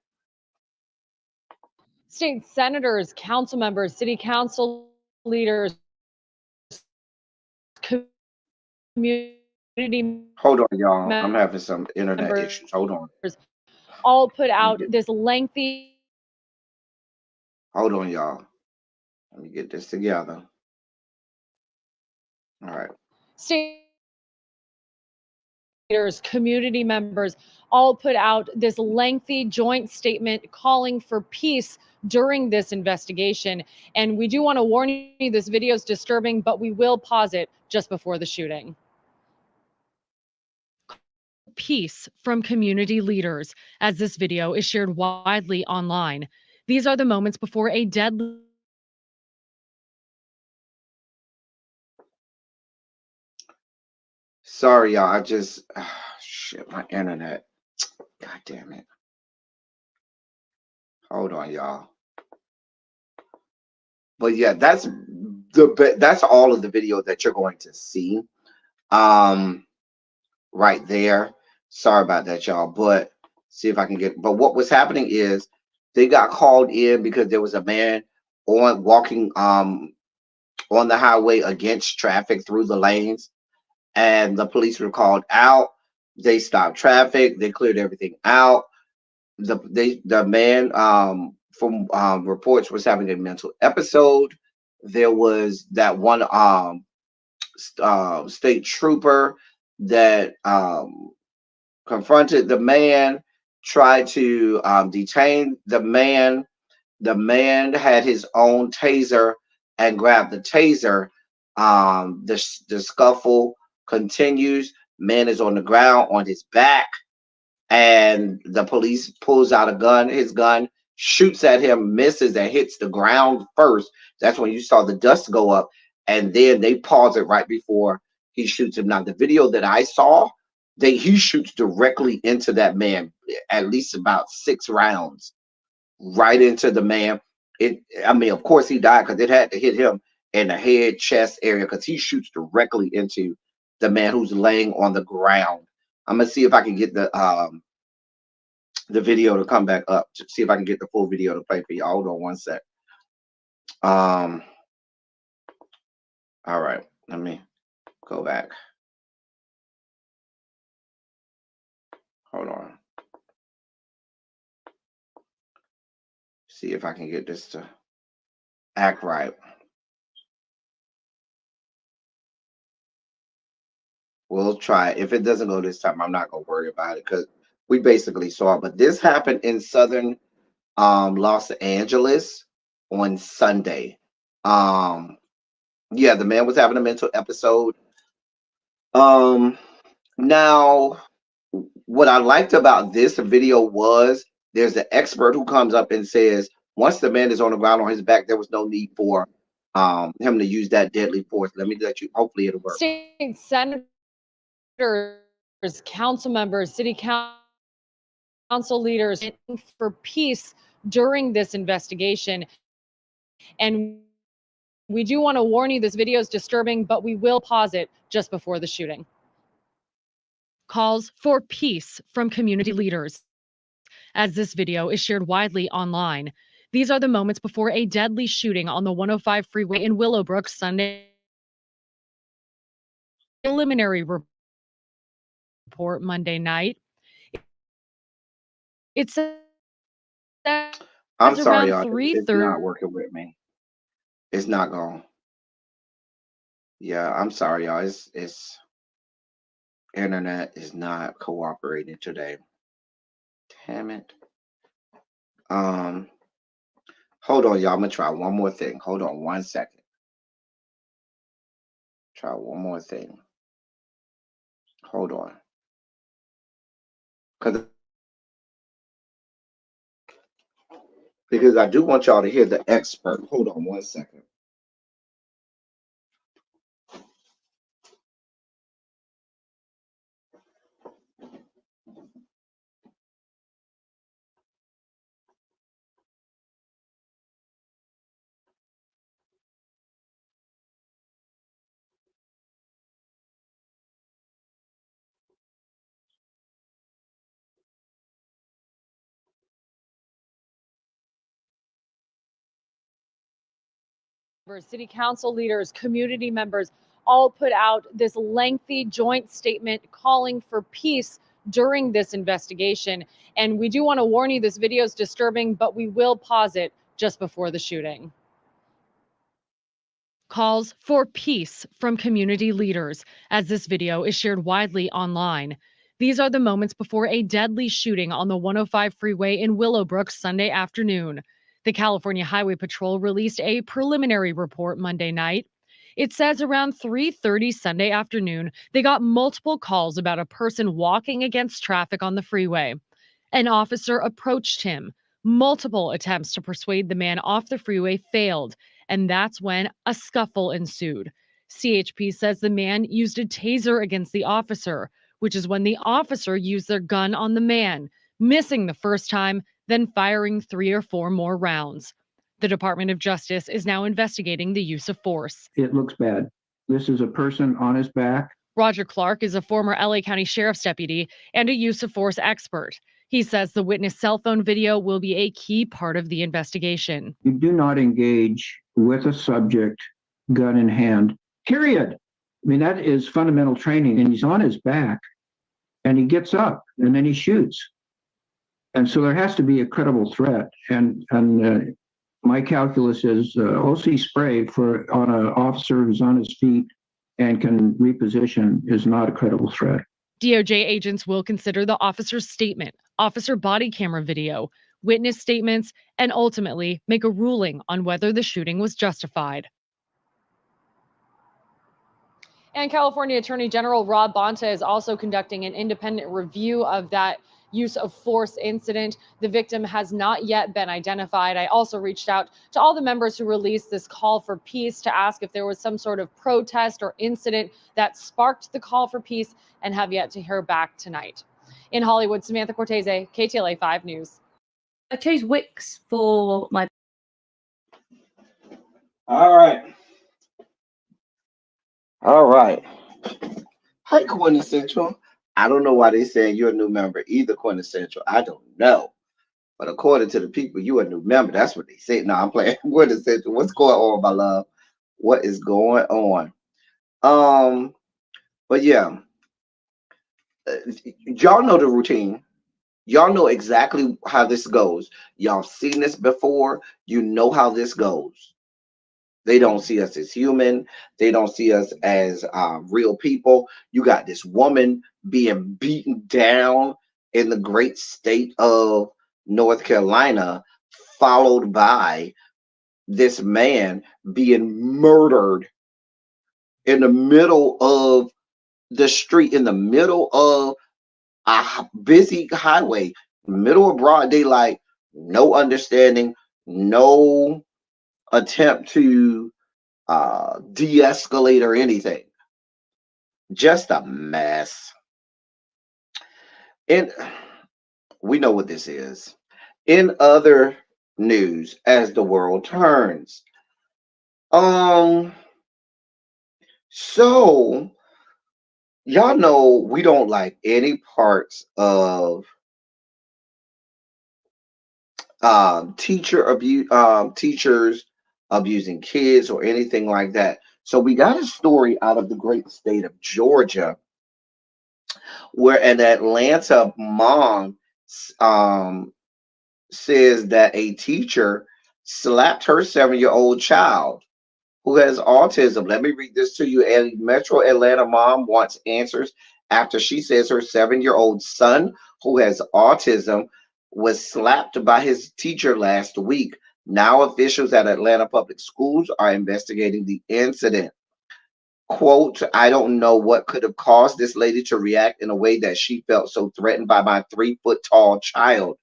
State senators, council members, city council leaders, community Hold on, y'all. I'm members having some internet issues. Hold on. all put out this lengthy. Hold on, y'all. Let me get this together. All right. State leaders, community members all put out this lengthy joint statement calling for peace during this investigation. And we do want to warn you, this video is disturbing, but we will pause it just before the shooting. Peace from community leaders as this video is shared widely online. These are the moments before a deadly. Sorry, y'all. I just shit, my internet. God damn it. Hold on, y'all. But yeah, that's all of the video that you're going to see. Right there. Sorry about that, y'all. But see if I can get. But what was happening is they got called in because there was a man walking on the highway against traffic through the lanes, and the police were called out. They stopped traffic. They cleared everything out. The man from reports was having a mental episode. There was that one state trooper that confronted the man, tried to detain the man. The man had his own taser and grabbed the taser. The scuffle continues. Man is on the ground on his back, and the police pulls out a gun. His gun, shoots at him, misses, and hits the ground first. That's when you saw the dust go up, and then they pause it right before he shoots him. Now, the video that I saw, he shoots directly into that man, at least about 6 rounds, right into the man. I mean, of course he died because it had to hit him in the head, chest area, because he shoots directly into the man who's laying on the ground. I'm gonna see if I can get the video to come back up to see if I can get the full video to play for you. Hold on one sec. All right, let me go back. Hold on. See if I can get this to act right. We'll try. If it doesn't go this time, I'm not gonna worry about it because we basically saw it. But this happened in southern Los Angeles on Sunday. Yeah, the man was having a mental episode. Now what I liked about this video was there's an expert who comes up and says once the man is on the ground on his back, there was no need for him to use that deadly force. Let me let you. Hopefully, it'll work. State senators, council members, city council leaders for peace during this investigation. And we do want to warn you, this video is disturbing, but we will pause it just before the shooting. Calls for peace from community leaders as this video is shared widely online. These are the moments before a deadly shooting on the 105 freeway in Willowbrook Sunday. Preliminary report Monday night. It's I'm sorry, y'all. around It's not working with me. It's not going. Yeah, I'm sorry, y'all. It's internet is not cooperating today. Damn it. Hold on, y'all. I'm gonna try one more thing. Hold on 1 second. Try one more thing. Hold on. Because I do want y'all to hear the expert. Hold on 1 second. members, city council leaders, community members all put out this lengthy joint statement calling for peace during this investigation. And we do want to warn you, this video is disturbing, but we will pause it just before the shooting. Calls for peace from community leaders as this video is shared widely online. These are the moments before a deadly shooting on the 105 freeway in Willowbrook Sunday afternoon. The California Highway Patrol released a preliminary report Monday night. It says around 3:30 Sunday afternoon, they got multiple calls about a person walking against traffic on the freeway. An officer approached him. Multiple attempts to persuade the man off the freeway failed, and that's when a scuffle ensued. CHP says the man used a taser against the officer, which is when the officer used their gun on the man, missing the first time, then firing 3 or 4 more rounds. The Department of Justice is now investigating the use of force. It looks bad. This is a person on his back. Roger Clark is a former LA County Sheriff's deputy and a use of force expert. He says the witness cell phone video will be a key part of the investigation. You do not engage with a subject, gun in hand, period. I mean, that is fundamental training. And he's on his back and he gets up and then he shoots. And so there has to be a credible threat. And my calculus is OC spray on an officer who's on his feet and can reposition is not a credible threat. DOJ agents will consider the officer's statement, officer body camera video, witness statements, and ultimately make a ruling on whether the shooting was justified. And California Attorney General Rob Bonta is also conducting an independent review of that use of force incident. The victim has not yet been identified. I also reached out to all the members who released this call for peace to ask if there was some sort of protest or incident that sparked the call for peace, and have yet to hear back tonight. In Hollywood, Samantha Cortese, KTLA 5 News. I chose Wix for my... All right. Hi, Quintessential. I don't know why they saying you're a new member either, Quintessential. I don't know. But according to the people, you a new member. That's what they say. No, I'm playing Quintessential. What's going on, my love? What is going on? But yeah. Y'all know the routine. Y'all know exactly how this goes. Y'all seen this before. You know how this goes. They don't see us as human. They don't see us as real people. You got this woman being beaten down in the great state of North Carolina, followed by this man being murdered in the middle of the street, in the middle of a busy highway, middle of broad daylight, no understanding, no attempt to de-escalate or anything. Just a mess. And we know what this is. In other news, as the world turns, so y'all know we don't like any parts of teachers abusing kids or anything like that. So we got a story out of the great state of Georgia where an Atlanta mom says that a teacher slapped her 7-year-old child who has autism. Let me read this to you. A Metro Atlanta mom wants answers after she says her 7-year-old son who has autism was slapped by his teacher last week. Now officials at Atlanta Public Schools are investigating the incident. Quote, I don't know what could have caused this lady to react in a way that she felt so threatened by my 3-foot-tall child.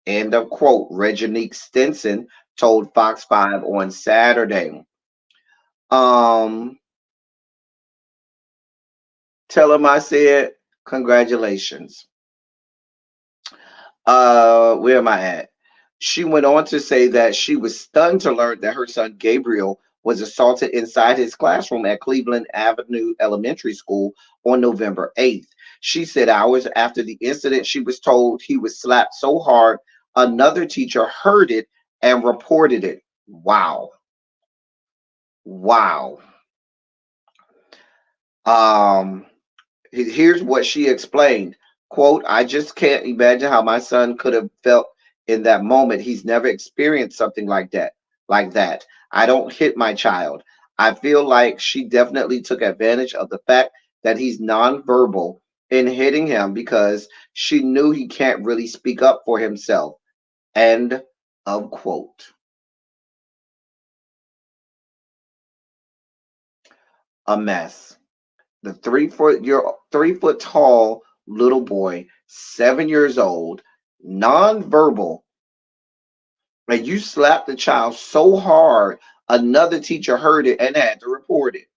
End of quote. Reginique Stinson told Fox 5 on Saturday. Tell him I said congratulations. Where am I at? She went on to say that she was stunned to learn that her son Gabriel was assaulted inside his classroom at Cleveland Avenue Elementary School on November 8th. She said hours after the incident, she was told he was slapped so hard, another teacher heard it and reported it. Wow. Wow. Here's what she explained. Quote, I just can't imagine how my son could have felt in that moment. He's never experienced something like that. I don't hit my child. I feel like she definitely took advantage of the fact that he's nonverbal in hitting him because she knew he can't really speak up for himself. End of quote. A mess. The 3 foot tall little boy, 7 years old, nonverbal, and you slapped the child so hard, another teacher heard it and had to report it.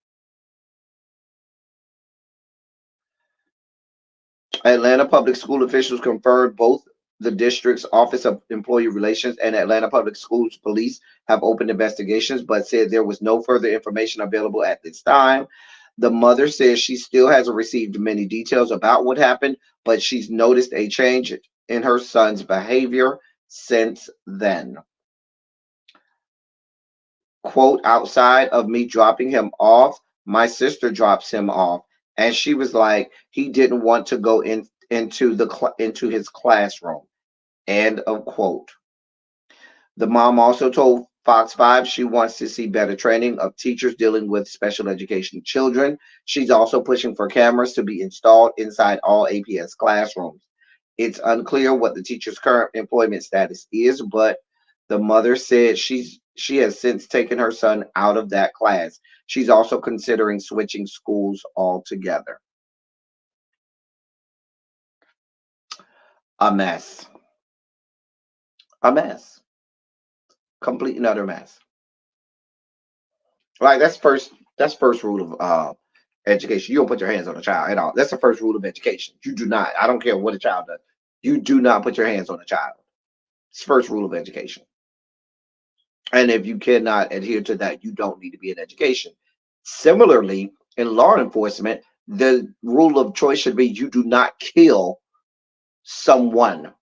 Atlanta Public School officials confirmed both the district's Office of Employee Relations and Atlanta Public Schools Police have opened investigations, but said there was no further information available at this time. The mother says she still hasn't received many details about what happened, but she's noticed a change in her son's behavior since then. Quote, outside of me dropping him off, my sister drops him off. And she was like, he didn't want to go into his classroom. End of quote. The mom also told Fox 5 she wants to see better training of teachers dealing with special education children. She's also pushing for cameras to be installed inside all APS classrooms. It's unclear what the teacher's current employment status is, but the mother said she has since taken her son out of that class. She's also considering switching schools altogether. A mess. A mess. Complete and utter mess. Like that's first rule of education. You don't put your hands on a child at all. That's the first rule of education. You do not. I don't care what a child does. You do not put your hands on a child. It's the first rule of education. And if you cannot adhere to that, you don't need to be in education. Similarly, in law enforcement, the rule of choice should be you do not kill someone.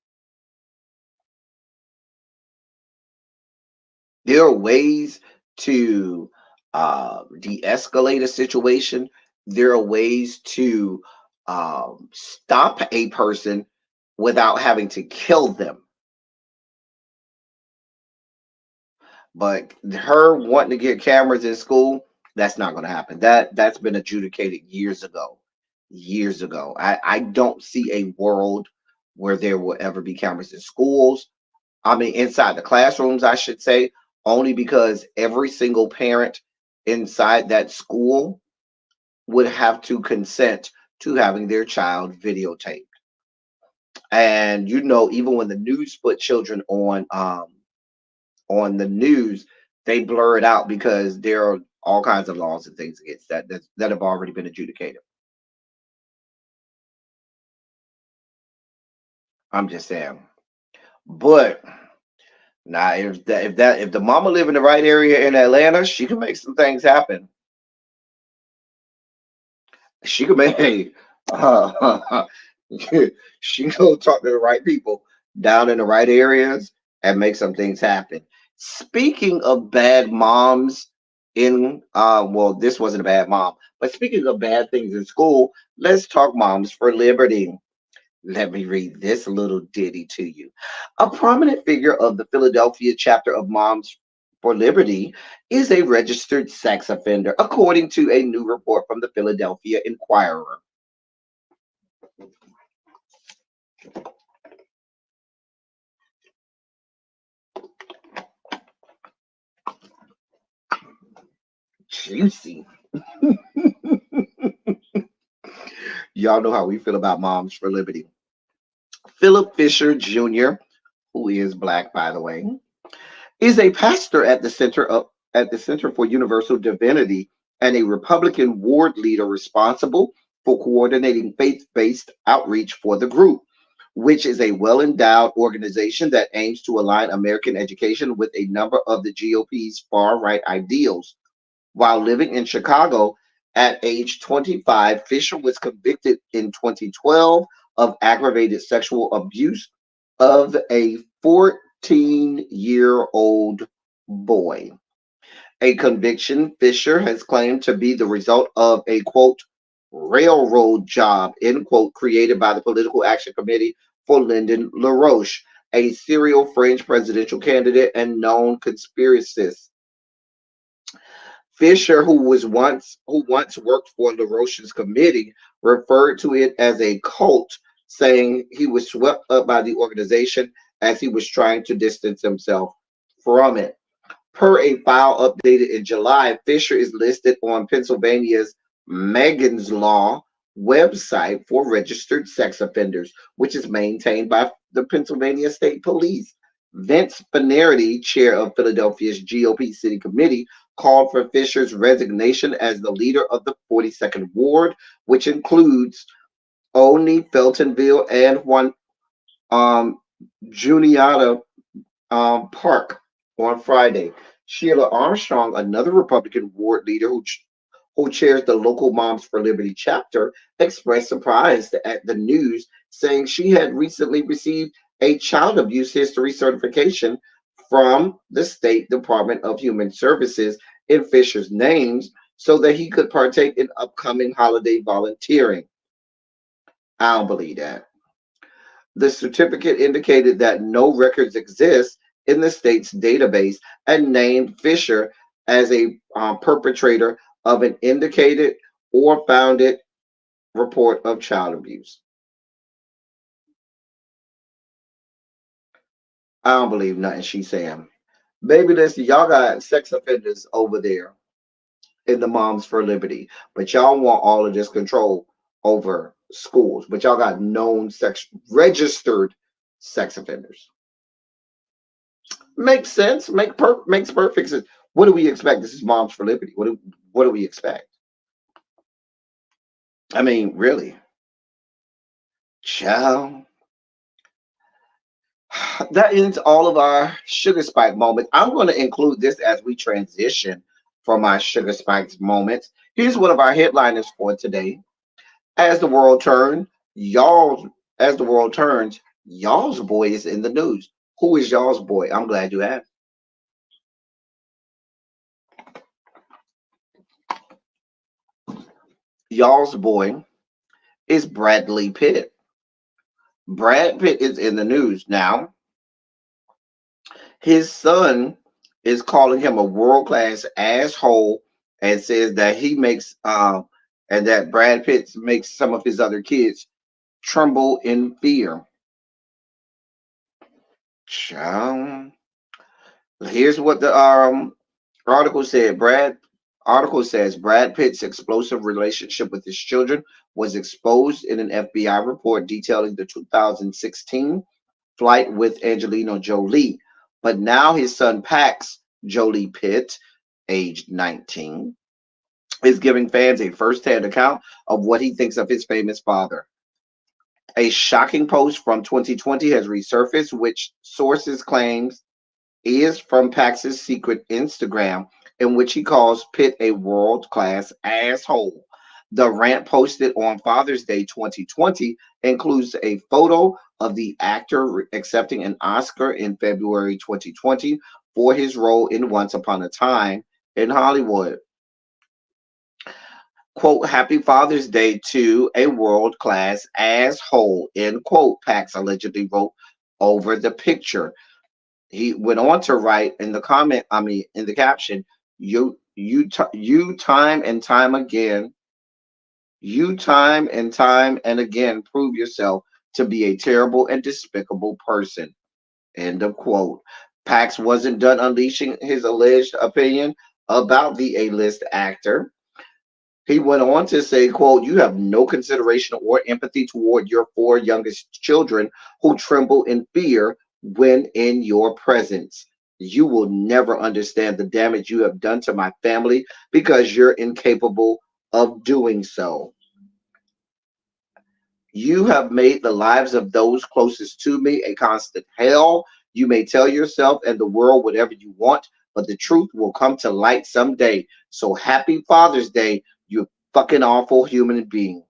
There are ways to de-escalate a situation. There are ways to stop a person without having to kill them. But her wanting to get cameras in school, that's not going to happen. That's been adjudicated years ago. Years ago. I don't see a world where there will ever be cameras in schools. I mean, inside the classrooms, I should say, only because every single parent inside that school would have to consent to having their child videotaped. And even when the news put children on the news, they blur it out because there are all kinds of laws and things against that have already been adjudicated. I'm just saying. But now, if the mama live in the right area in Atlanta, she can make some things happen. She can make she can go talk to the right people down in the right areas and make some things happen. Speaking of bad moms well, this wasn't a bad mom, but speaking of bad things in school, let's talk Moms for Liberty. Let me read this little ditty to you. A prominent figure of the Philadelphia chapter of Moms for Liberty is a registered sex offender, according to a new report from the Philadelphia Inquirer. Juicy. Y'all know how we feel about Moms for Liberty. Philip Fisher Jr., who is Black, by the way, is a pastor at the Center for Universal Divinity and a Republican ward leader responsible for coordinating faith-based outreach for the group, which is a well-endowed organization that aims to align American education with a number of the GOP's far-right ideals. While living in Chicago at age 25, Fisher was convicted in 2012 of aggravated sexual abuse of a 14-year-old boy. A conviction Fisher has claimed to be the result of a quote railroad job end quote created by the Political Action Committee for Lyndon LaRoche, a serial French presidential candidate and known conspiracist. Fisher, who once worked for LaRoche's committee, referred to it as a cult, saying he was swept up by the organization as he was trying to distance himself from it. Per a file updated in July, Fisher is listed on Pennsylvania's Megan's Law website for registered sex offenders, which is maintained by the Pennsylvania State Police. Vince Finnerty, chair of Philadelphia's GOP City Committee, called for Fisher's resignation as the leader of the 42nd Ward, which includes Olney, Feltonville, and one Juniata Park on Friday. Sheila Armstrong, another Republican ward leader who chairs the local Moms for Liberty chapter, expressed surprise at the news, saying she had recently received a child abuse history certification from the State Department of Human Services in Fisher's names so that he could partake in upcoming holiday volunteering. I don't believe that. The certificate indicated that no records exist in the state's database and named Fisher as a perpetrator of an indicated or founded report of child abuse. I don't believe nothing she's saying. Baby, listen, y'all got sex offenders over there in the Moms for Liberty, but y'all want all of this control over schools, but y'all got known registered sex offenders. Makes sense. Makes perfect sense. What do we expect? This is Moms for Liberty. What do we expect? I mean, really, child. That ends all of our sugar spike moments. I'm going to include this as we transition from our sugar spikes moments. Here's one of our headliners for today. As the world turns, y'all's boy is in the news. Who is y'all's boy? I'm glad you asked. Y'all's boy is Bradley Pitt. Brad Pitt is in the news now. His son is calling him a world-class asshole and says that he makes and that Brad Pitt makes some of his other kids tremble in fear. Child. Here's what the article said. Article says Brad Pitt's explosive relationship with his children was exposed in an FBI report detailing the 2016 flight with Angelina Jolie. But now his son Pax Jolie Pitt, aged 19, is giving fans a first-hand account of what he thinks of his famous father. A shocking post from 2020 has resurfaced, which sources claims is from Pax's secret Instagram, in which he calls Pitt a world-class asshole. The rant posted on Father's Day 2020 includes a photo of the actor accepting an Oscar in February 2020 for his role in Once Upon a Time in Hollywood. Quote, "Happy Father's Day to a world-class asshole," end quote, Pax allegedly wrote over the picture. He went on to write in the caption, you time and time and again prove yourself to be a terrible and despicable person. End of quote. Pax wasn't done unleashing his alleged opinion about the A-list actor. He went on to say, quote, "You have no consideration or empathy toward your 4 youngest children who tremble in fear when in your presence. You will never understand the damage you have done to my family because you're incapable of doing so. You have made the lives of those closest to me a constant hell. You may tell yourself and the world whatever you want, but the truth will come to light someday. So happy Father's Day, you fucking awful human being."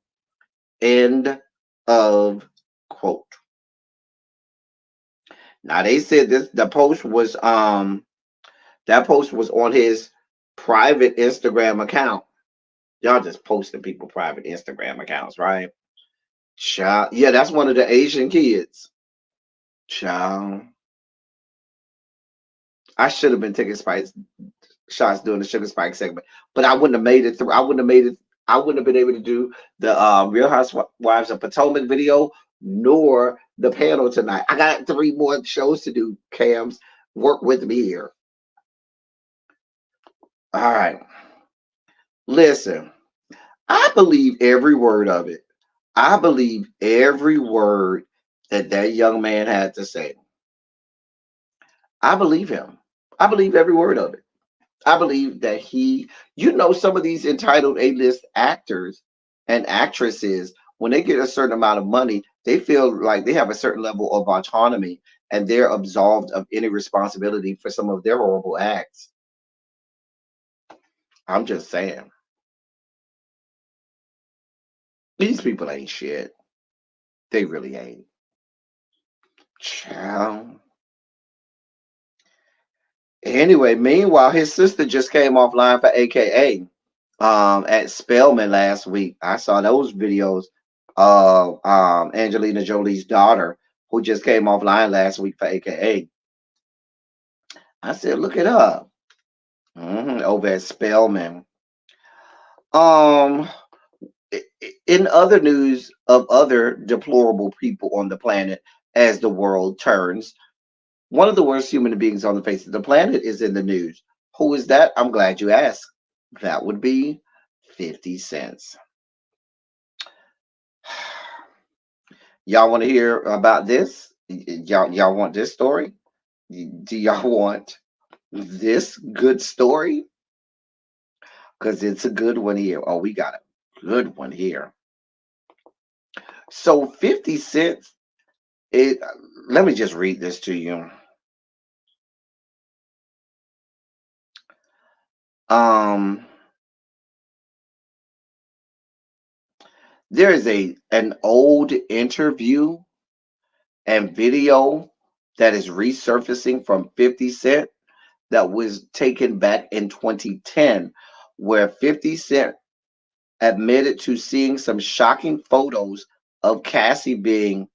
End of quote. Now they said the post was on his private Instagram account. Y'all just posting people private Instagram accounts, right? Child. Yeah, that's one of the Asian kids. Child. I should have been taking shots during the Sugar Spike segment, but I wouldn't have made it through. I wouldn't have made it. I wouldn't have been able to do the Real Housewives of Potomac video nor the panel tonight. I got 3 more shows to do. Cams, work with me here. All right. Listen, I believe every word of it. I believe every word that that young man had to say. I believe him. I believe every word of it. I believe that some of these entitled A-list actors and actresses, when they get a certain amount of money, they feel like they have a certain level of autonomy and they're absolved of any responsibility for some of their horrible acts. I'm just saying. These people ain't shit. They really ain't. Child. Anyway, meanwhile, his sister just came offline for AKA at Spelman last week. I saw those videos of Angelina Jolie's daughter who just came offline last week for AKA. I said, look it up. Over at Spelman. In other news of other deplorable people on the planet as the world turns, one of the worst human beings on the face of the planet is in the news. Who is that? I'm glad you asked. That would be 50 cents. Y'all want to hear about this? Y'all want this story? Do y'all want this good story? Because it's a good one here. Oh, we got a good one here. So 50 cents, let me just read this to you. There is an old interview and video that is resurfacing from 50 Cent that was taken back in 2010, where 50 Cent admitted to seeing some shocking photos of Cassie being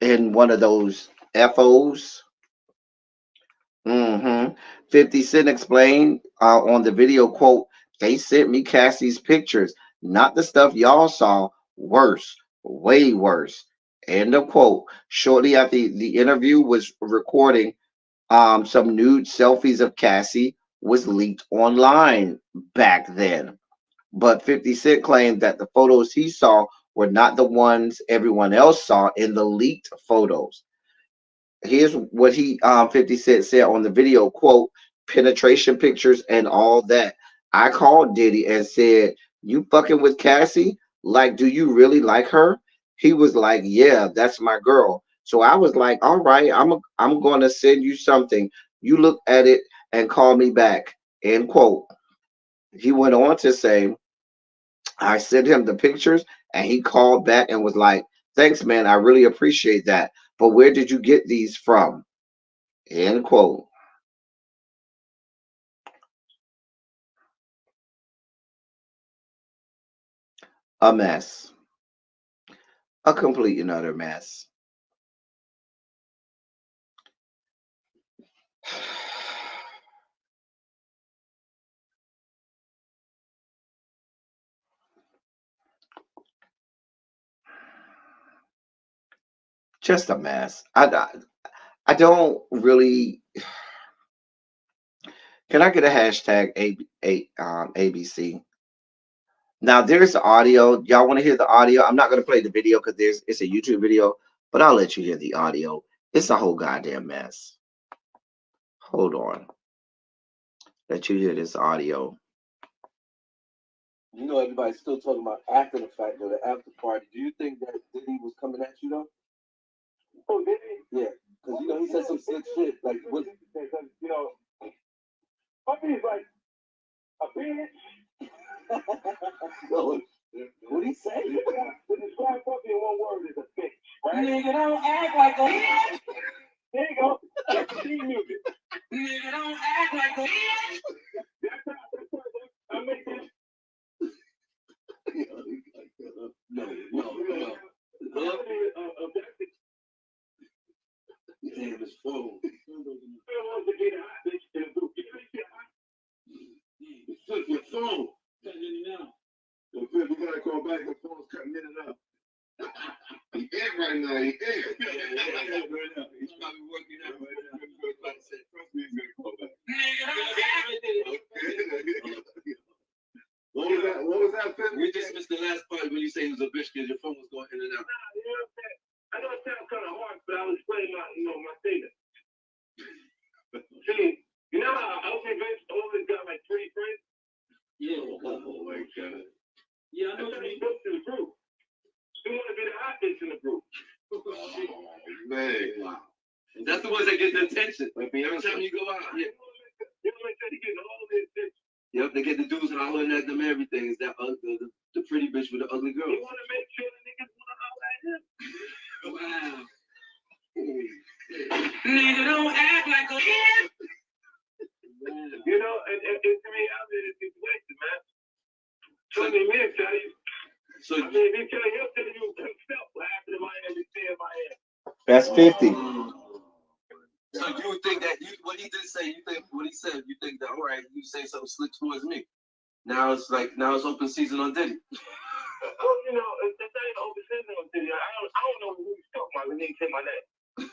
in one of those FOs. 50 Cent explained on the video, quote, they sent me Cassie's pictures, not the stuff y'all saw, worse, way worse, end of quote. Shortly after the interview was recording, some nude selfies of Cassie was leaked online back then. But 50 Cent claimed that the photos he saw were not the ones everyone else saw in the leaked photos. Here's what 50 Cent said on the video, quote, penetration pictures and all that. I called Diddy and said, you fucking with Cassie? Like, do you really like her? He was like, yeah, that's my girl. So I was like, all right, I'm going to send you something. You look at it and call me back, end quote. He went on to say, I sent him the pictures and he called back and was like, thanks, man. I really appreciate that. But where did you get these from? End quote. A mess. A complete and utter mess. Just a mess. I don't really. Can I get a hashtag ABC? Now there's the audio. Y'all want to hear the audio? I'm not going to play the video because it's a YouTube video, but I'll let you hear the audio. It's a whole goddamn mess. Hold on. Let you hear this audio. You know, everybody's still talking about after the fact or the after party. Do you think that Diddy was coming at you though? Oh, did he? Yeah, because you know he said some slick shit. Like, what? You know, Puppy's like a bitch. What'd he say? To describe Puppy in one word is a bitch, right? Nigga, don't act like a bitch. There you go. That's the theme music. Nigga, don't act like Damn, his phone. Flip your phone. You gotta call back. Your phone's cutting in and out. He in right now. He in. He's probably working out right now. Trust me, he's gonna call back. What was that, Phil? We just missed the last part when you say he was a bitch because your phone was going in and out. You know what I'm saying? I know it sounds kind of hard, but I was explaining my statement. See, you know how Open Bench always got like 3 friends? Yeah. Oh my God. Yeah, I know he booked in the group. He want to be the hot bitch in the group. Oh man. Wow. That's the ones that get the attention. Every time you go out, yeah. You know what I'm saying? He getting all this attention. Yep, they get the dudes hollering at them. Everything is that the pretty bitch with the ugly girl. He want to make sure the niggas want to holler at him. Wow. Nigga, don't act like a kid. You know, and to me, I'm in this situation, man. So I mean, me tell you. So I mean, he tell you himself what happened in Miami, stay in Miami. That's 50. So you would think that what he did say, you think what he said, you think that all right, you say something slick towards me. Now it's open season on Diddy. Well, you know, it's not even open season on Diddy. I don't know who he's talking about. He didn't say my name.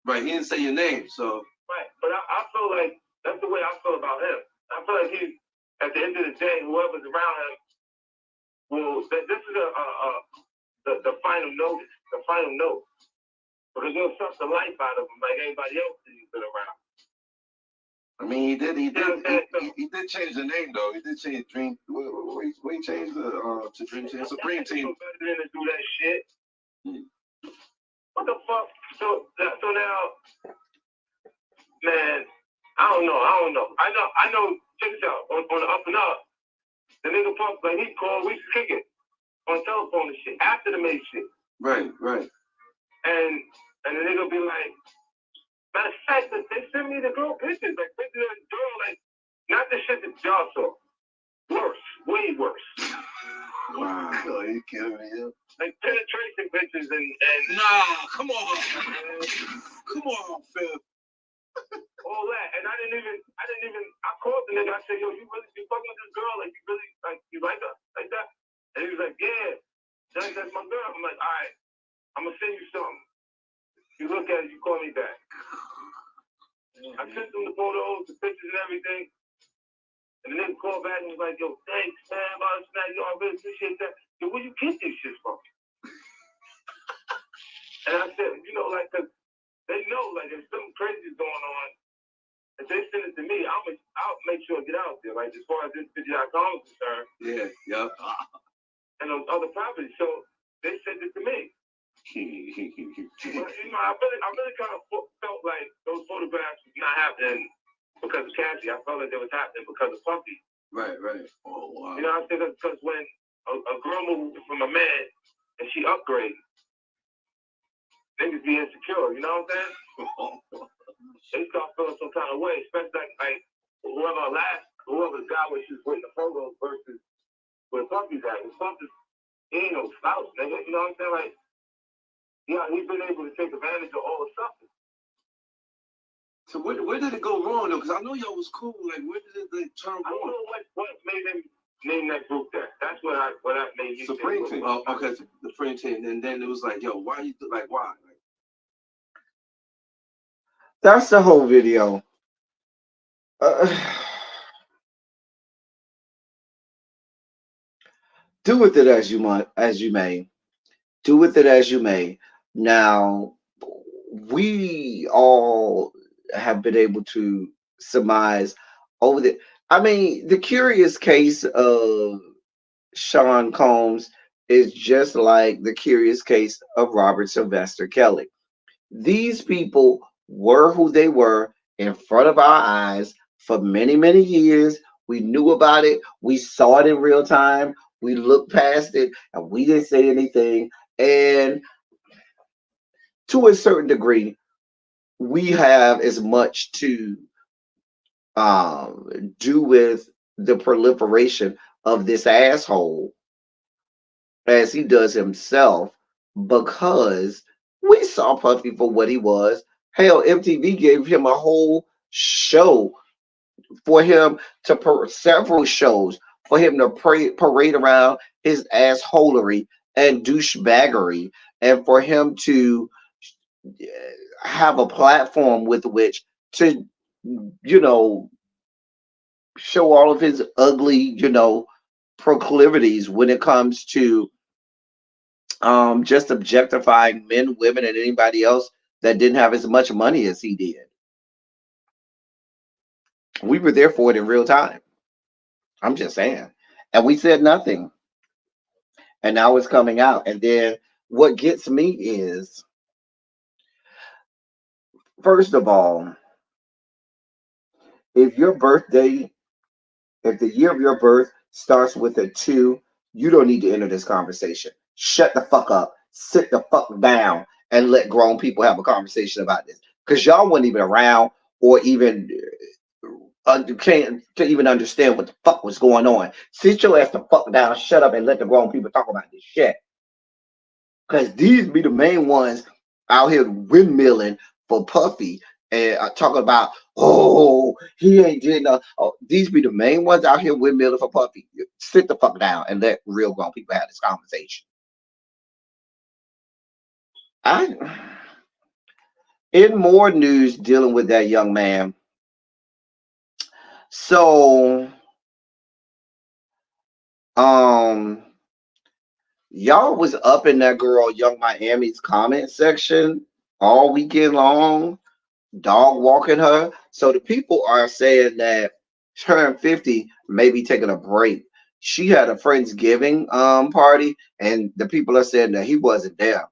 Right, he didn't say your name, so. Right, but I feel like that's the way I feel about him. I feel like he's at the end of the day, whoever's around him, well, this is the final notice, the final note. Because you'll suck the life out of him like anybody else that he's been around. I mean, he did change the name though. He did change Dream. He changed to Dream Team, Supreme Team. Better than to do that shit. What the fuck? So now, man, I don't know. I know. Check this out. On the up and up, the nigga Pump, like he called, we kick it on telephone and shit after the main shit. Right. And the nigga be like, matter of fact, they send me the girl pictures, like pictures of the girl, like not the shit that y'all saw. Worse, way worse. Wow. Oh, you kidding me? Yeah. Like penetration pictures and nah, come on, Phil. all that. And I didn't even I called the nigga, I said, yo, you fucking with this girl, like you like her like that? And he was like, yeah, that's my girl. I'm like, all right, I'm gonna send you something. You look at it, you call me back. I sent him the photos, the pictures and everything. And the nigga called back and was like, yo, thanks, man, yo, I really appreciate that. Yo, where you get this shit from? And I said, you know, like, cause they know, like, if something crazy is going on, if they send it to me, I'll make sure it get out there. Like, as far as this video.com is concerned. Yeah. And those other properties. So they sent it to me. But, you know, I really kind of felt like those photographs was not happening because of Cassie. I felt like they was happening because of Puffy. Right. Oh, wow. You know what I'm saying? Because when a girl moves from a man and she upgrades, niggas be insecure, you know what I'm saying? They start feeling some kind of way, especially like whoever got where she was with the photos versus where Puffy's at. With Puffy, he ain't no spouse, nigga. You know what I'm saying? Like, yeah, he's been able to take advantage of all the stuff. So where did it go wrong though? Because I know y'all was cool. Like, where did it turn wrong? I don't know what made him name that group that. That's what made me Supreme Team. Oh, okay, the Supreme Team. And then it was like, yo, why? Like, That's the whole video. Do with it as you may. Do with it as you may. Now, we all have been able to surmise over the. I mean, the curious case of Sean Combs is just like the curious case of Robert Sylvester Kelly. These people were who they were in front of our eyes for many, many years. We knew about it. We saw it in real time. We looked past it and we didn't say anything. And to a certain degree, we have as much to do with the proliferation of this asshole as he does himself, because we saw Puffy for what he was. Hell, MTV gave him a whole show for him to several shows for him to parade around his assholery and douchebaggery, and for him to have a platform with which to, you know, show all of his ugly, proclivities when it comes to just objectifying men, women, and anybody else that didn't have as much money as he did. We were there for it in real time. I'm just saying. And we said nothing. And now it's coming out. And then what gets me is, first of all, if your birthday, if the year of your birth starts with a 2, you don't need to enter this conversation. Shut the fuck up, sit the fuck down, and let grown people have a conversation about this. Because y'all weren't even around or even can't to even understand what the fuck was going on. Sit your ass the fuck down, shut up, and let the grown people talk about this shit. Because these be the main ones out here windmilling for Puffy and talking about, oh, he ain't did nothing. Oh, these be the main ones out here windmilling for Puffy. Sit the fuck down and let real grown people have this conversation. In more news dealing with that young man. So, y'all was up in that girl Young Miami's comment section all weekend long, dog walking her. So the people are saying that her 50 may be taking a break. She had a Friendsgiving party, and the people are saying that he wasn't there.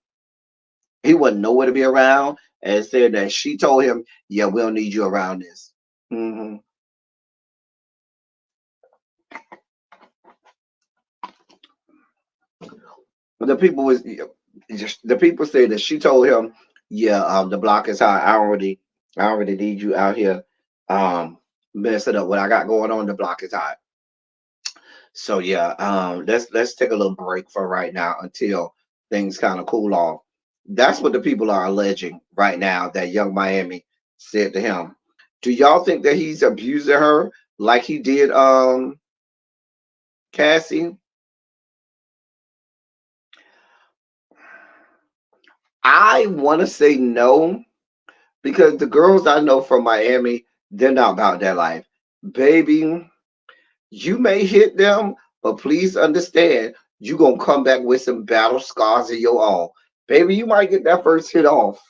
He wasn't nowhere to be around, and said that she told him, "Yeah, we don't need you around this." hmm The people was just the people say that she told him, "Yeah, the block is high. I already need you out here, messing up what I got going on. The block is high." So yeah, let's take a little break for right now until things kind of cool off. That's what the people are alleging right now that Young Miami said to him. Do y'all think that he's abusing her like he did Cassie? I want to say no, because the girls I know from Miami, they're not about that life. Baby, you may hit them, but please understand, you're going to come back with some battle scars of your own. Baby, you might get that first hit off.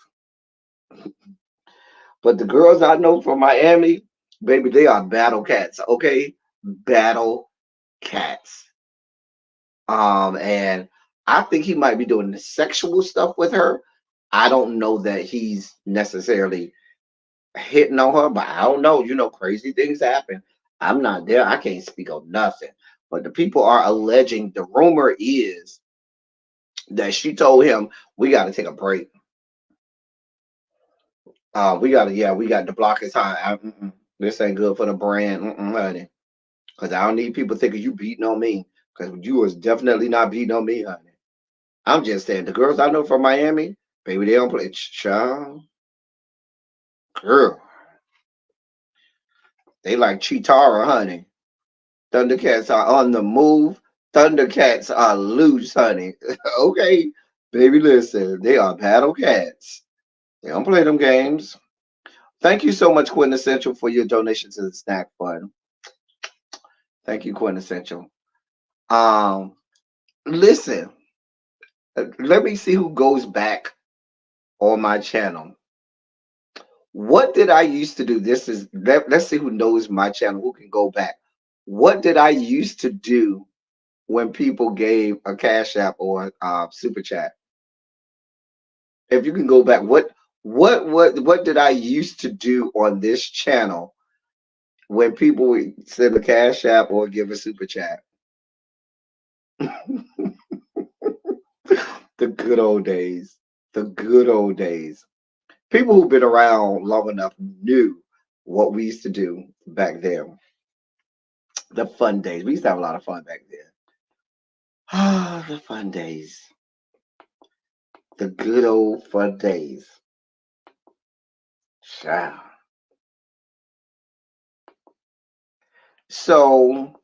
But the girls I know from Miami, baby, they are battle cats, okay? Battle cats. And I think he might be doing the sexual stuff with her. I don't know that he's necessarily hitting on her, but I don't know. Crazy things happen. I'm not there. I can't speak on nothing. But the people are alleging, the rumor is that she told him, we got to take a break. We got the block is high. This ain't good for the brand, honey. Because I don't need people thinking you beating on me. Because you was definitely not beating on me, honey. I'm just saying, the girls I know from Miami, baby, they don't play. Child, girl, they like Chitara, honey. Thundercats are on the move. Thundercats are loose, honey. Okay, baby, listen, they are battle cats. They don't play them games. Thank you so much, Quintessential, for your donation to the snack fund. Thank you, Quintessential. Um, Listen, let me see who goes back on my channel. What did I used to do? Let's see who knows my channel, who can go back. What did I used to do when people gave a Cash App or Super Chat? If you can go back, what did I used to do on this channel when people would send a Cash App or give a Super Chat? The good old days. The good old days. People who've been around long enough knew what we used to do back then. The fun days. We used to have a lot of fun back then. Ah, the fun days. The good old fun days. Child. So,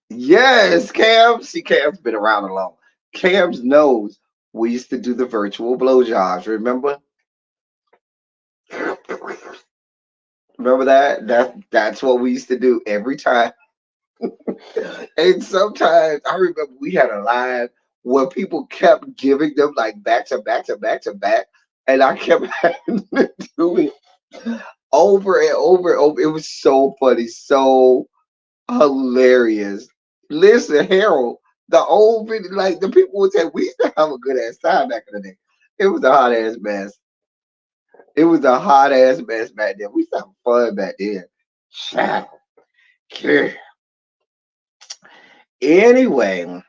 yes, Cam. See, Cam's been around a long. Cam's knows we used to do the virtual blowjobs. Remember? Remember that? That's what we used to do every time. And sometimes I remember we had a line where people kept giving them like back to back to back to back, and I kept having to do it over and over and over. It was so funny, so hilarious. Listen, Harold, the old video, like the people would say, we used to have a good ass time back in the day. It was a hot ass mess. It was a hot ass mess back then. We used to have fun back then. Child. Yeah. Anyway,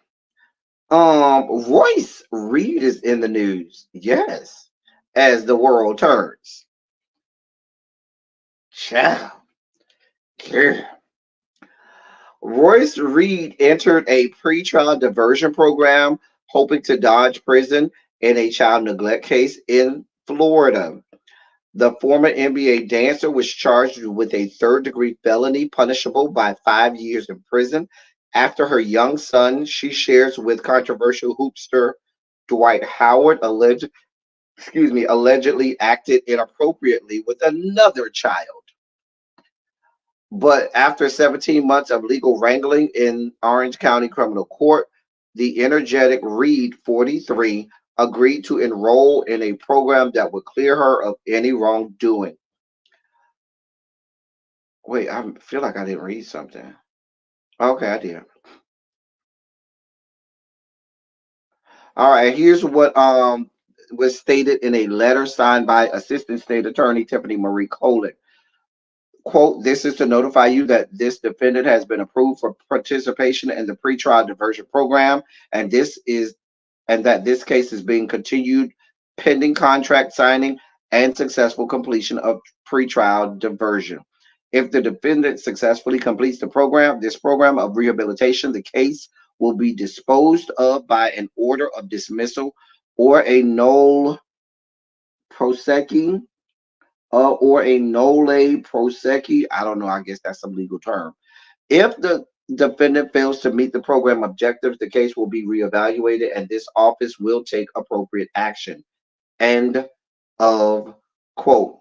Royce Reed is in the news. Yes, as the world turns. Child. Yeah. Royce Reed entered a pretrial diversion program hoping to dodge prison in a child neglect case in Florida. The former NBA dancer was charged with a third-degree felony punishable by 5 years in prison after her young son she shares with controversial hoopster Dwight Howard allegedly acted inappropriately with another child. But after 17 months of legal wrangling in Orange County Criminal Court, the energetic Reed, 43, agreed to enroll in a program that would clear her of any wrongdoing. Wait, I feel like I didn't read something. Okay, I did. All right, here's what was stated in a letter signed by Assistant State Attorney Tiffany Marie Colin. Quote, this is to notify you that this defendant has been approved for participation in the pretrial diversion program, and that this case is being continued pending contract signing and successful completion of pretrial diversion. If the defendant successfully completes this program of rehabilitation, the case will be disposed of by an order of dismissal or a nolle prosequi or a nolle prosequi. I don't know. I guess that's some legal term. If the defendant fails to meet the program objectives, the case will be reevaluated and this office will take appropriate action. End of quote.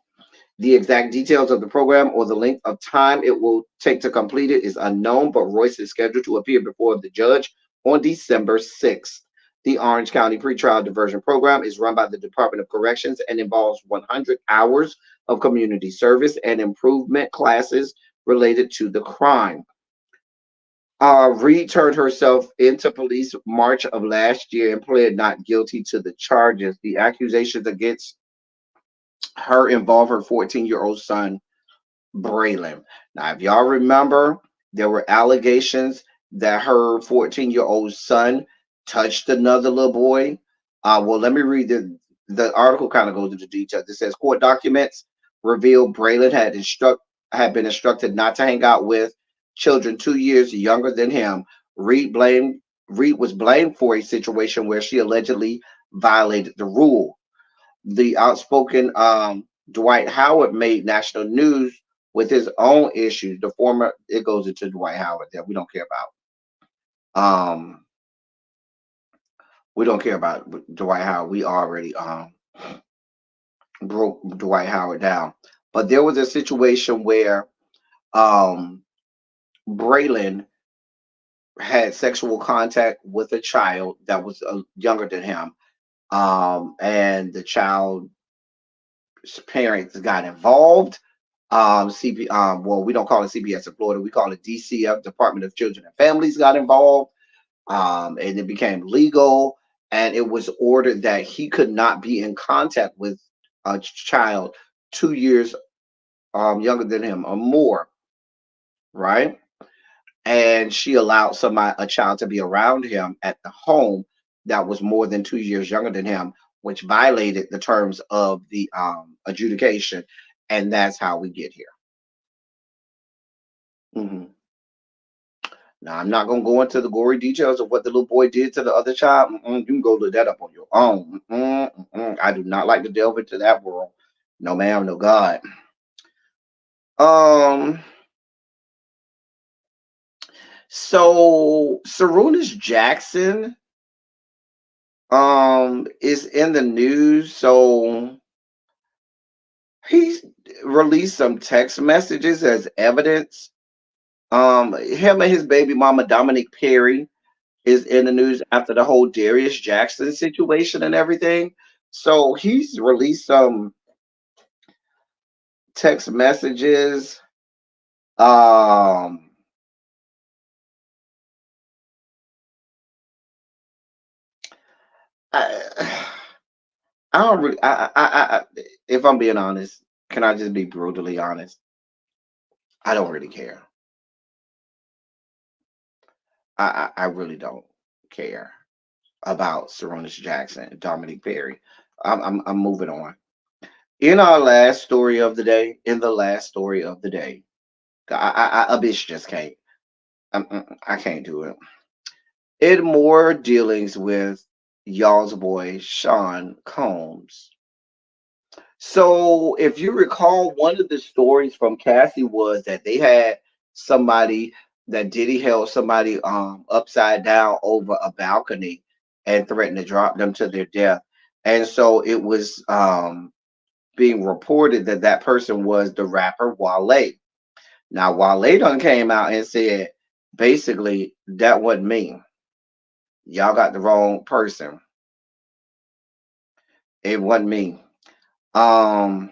The exact details of the program or the length of time it will take to complete it is unknown, but Royce is scheduled to appear before the judge on December 6th. The Orange County Pretrial Diversion Program is run by the Department of Corrections and involves 100 hours of community service and improvement classes related to the crime. Reed turned herself into police March of last year and pled not guilty to the charges. The accusations against her involve her 14-year-old son, Braylon. Now, if y'all remember, there were allegations that her 14-year-old son touched another little boy. Well, let me read the article kind of goes into details. It says court documents reveal Braylon had been instructed not to hang out with children 2 years younger than him. Reed was blamed for a situation where she allegedly violated the rule. The outspoken Dwight Howard made national news with his own issues. It goes into Dwight Howard that we don't care about. We don't care about Dwight Howard. We already broke Dwight Howard down. But there was a situation where Braylon had sexual contact with a child that was younger than him. And the child's parents got involved. Well, we don't call it CPS in Florida. We call it DCF, Department of Children and Families, got involved. And it became legal. And it was ordered that he could not be in contact with a child 2 years younger than him or more, right? And she allowed a child to be around him at the home that was more than 2 years younger than him, which violated the terms of the adjudication. And that's how we get here. hmm Now, I'm not going to go into the gory details of what the little boy did to the other child. You can go look that up on your own. I do not like to delve into that world. No, ma'am, no, God. Um, so Sarunas Jackson is in the news. So he's released some text messages as evidence. Him and his baby mama Dominique Perry is in the news after the whole Darius Jackson situation and everything. So he's released some text messages. Um, I, I don't really. If I'm being honest, can I just be brutally honest? I don't really care. I really don't care about Sarunas Jackson and Dominique Perry. I'm moving on. In our last story of the day, in the last story of the day, a bitch just can't. I can't do it. In more dealings with y'all's boy Sean Combs. So, if you recall, one of the stories from Cassie was that they had somebody that Diddy held somebody upside down over a balcony and threatened to drop them to their death. And so it was being reported that that person was the rapper Wale. Now, Wale done came out and said, basically, that wasn't me. Y'all got the wrong person. It wasn't me. Um,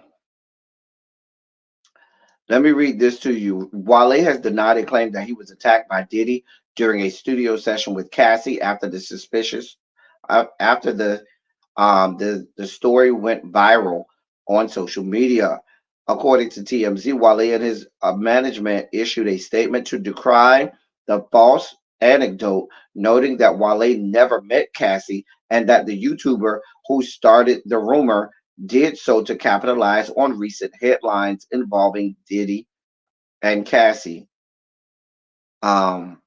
Let me read this to you. Wale has denied a claim that he was attacked by Diddy during a studio session with Cassie after the after the story went viral on social media. According to TMZ, Wale and his management issued a statement to decry the false anecdote, noting that Wale never met Cassie and that the YouTuber who started the rumor did so to capitalize on recent headlines involving Diddy and Cassie. Um,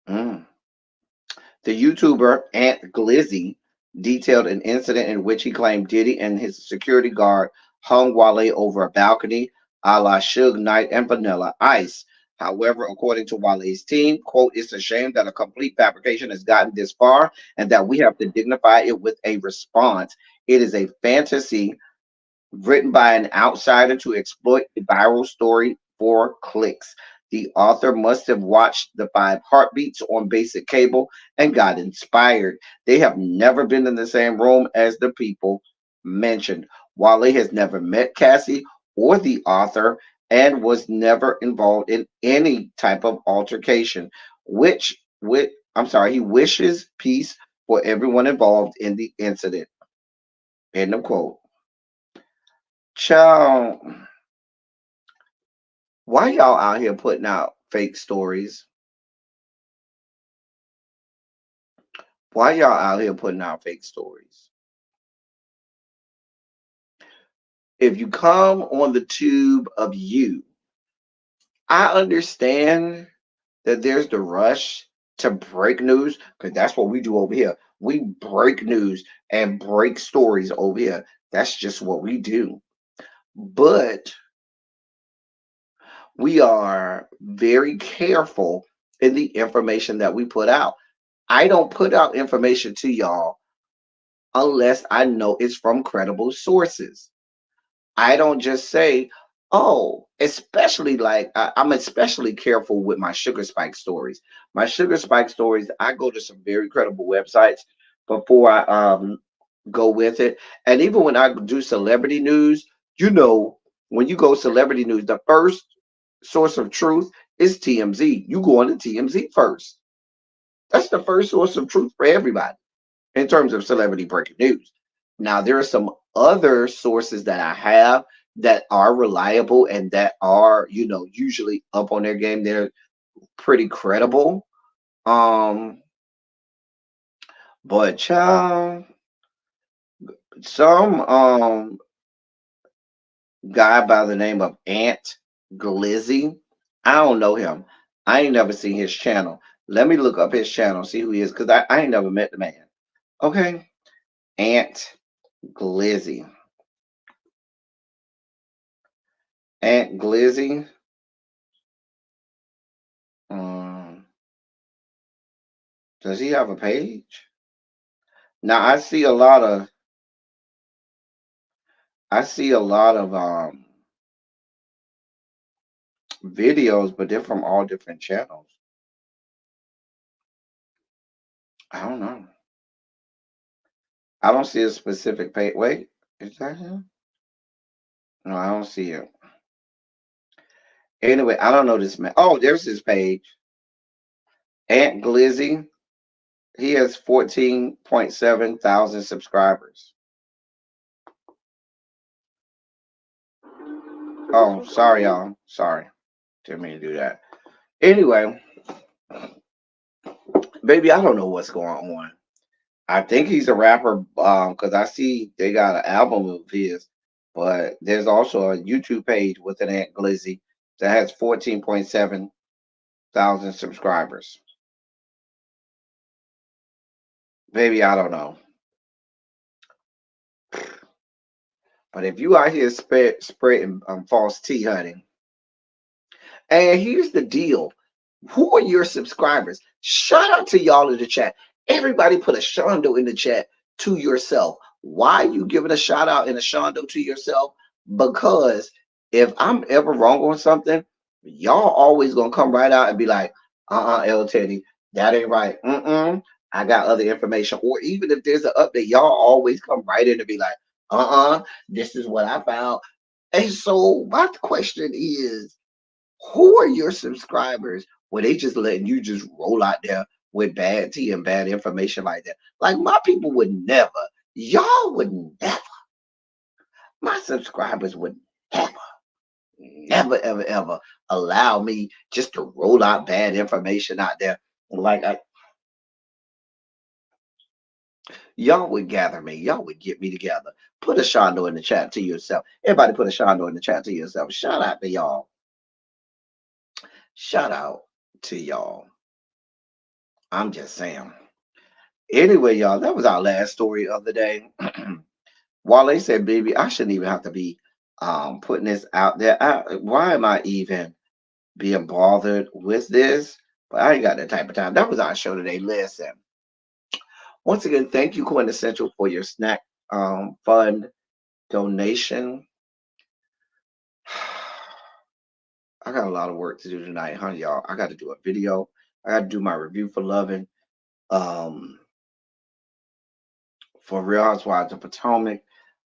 mm. The YouTuber Ant Glizzy detailed an incident in which he claimed Diddy and his security guard hung Wale over a balcony a la Suge Knight and Vanilla Ice. However, according to Wale's team, quote, it's a shame that a complete fabrication has gotten this far and that we have to dignify it with a response. It is a fantasy written by an outsider to exploit a viral story for clicks. The author must have watched the five heartbeats on basic cable and got inspired. They have never been in the same room as the people mentioned. Wale has never met Cassie or the author and was never involved in any type of altercation, he wishes peace for everyone involved in the incident. End of quote. Child, why y'all out here putting out fake stories? Why y'all out here putting out fake stories? If you come on the tube of you, I understand that there's the rush to break news because that's what we do over here. We break news and break stories over here. That's just what we do. But we are very careful in the information that we put out. I don't put out information to y'all unless I know it's from credible sources. I don't just say, oh, especially like I'm especially careful with my sugar spike stories. My sugar spike stories, I go to some very credible websites before I go with it. And even when I do celebrity news, you know, when you go celebrity news, the first source of truth is TMZ. You go on to TMZ first. That's the first source of truth for everybody in terms of celebrity breaking news. Now, there are some other sources that I have that are reliable and that are, usually up on their game. They're pretty credible. Um, but child, some guy by the name of Ant Glizzy. I don't know him. I ain't never seen his channel. Let me look up his channel, see who he is, because I ain't never met the man. Okay. Ant Glizzy. Ant Glizzy. Does he have a page? Now I see a lot of videos, but they're from all different channels. I don't know. I don't see a specific page. Wait, is that him? No, I don't see it. Anyway, I don't know this man. Oh, there's his page. Ant Glizzy. He has 14.7 thousand subscribers. Oh, sorry, y'all. Sorry. Didn't mean to do that. Anyway, baby, I don't know what's going on. I think he's a rapper because I see they got an album of his, but there's also a YouTube page with an Ant Glizzy that has 14.7 thousand subscribers. Baby, I don't know. But if you out here spreading false tea, honey, and here's the deal. Who are your subscribers? Shout out to y'all in the chat. Everybody put a shondo in the chat to yourself. Why are you giving a shout out and a shondo to yourself? Because if I'm ever wrong on something, y'all always gonna come right out and be like, L Teddy, that ain't right. I got other information. Or even if there's an update, y'all always come right in and be like, this is what I found. And so my question is, who are your subscribers where they just letting you just roll out there with bad tea and bad information like that? Like my people would never, y'all would never, my subscribers would never, ever allow me just to roll out bad information out there. Like y'all would gather me, y'all would get me together. Put a shondo in the chat to yourself. Everybody put a shondo in the chat to yourself. Shout out to y'all. Shout out to y'all. I'm just saying. Anyway, y'all, that was our last story of the day. Wale said, baby, I shouldn't even have to be putting this out there. Why am I even being bothered with this? But I ain't got that type of time. That was our show today. Listen. Once again, thank you, Quintessential, for your snack fund donation. I got a lot of work to do tonight, huh, y'all? I got to do a video. I got to do my review for Loving. For Real Housewives of Potomac.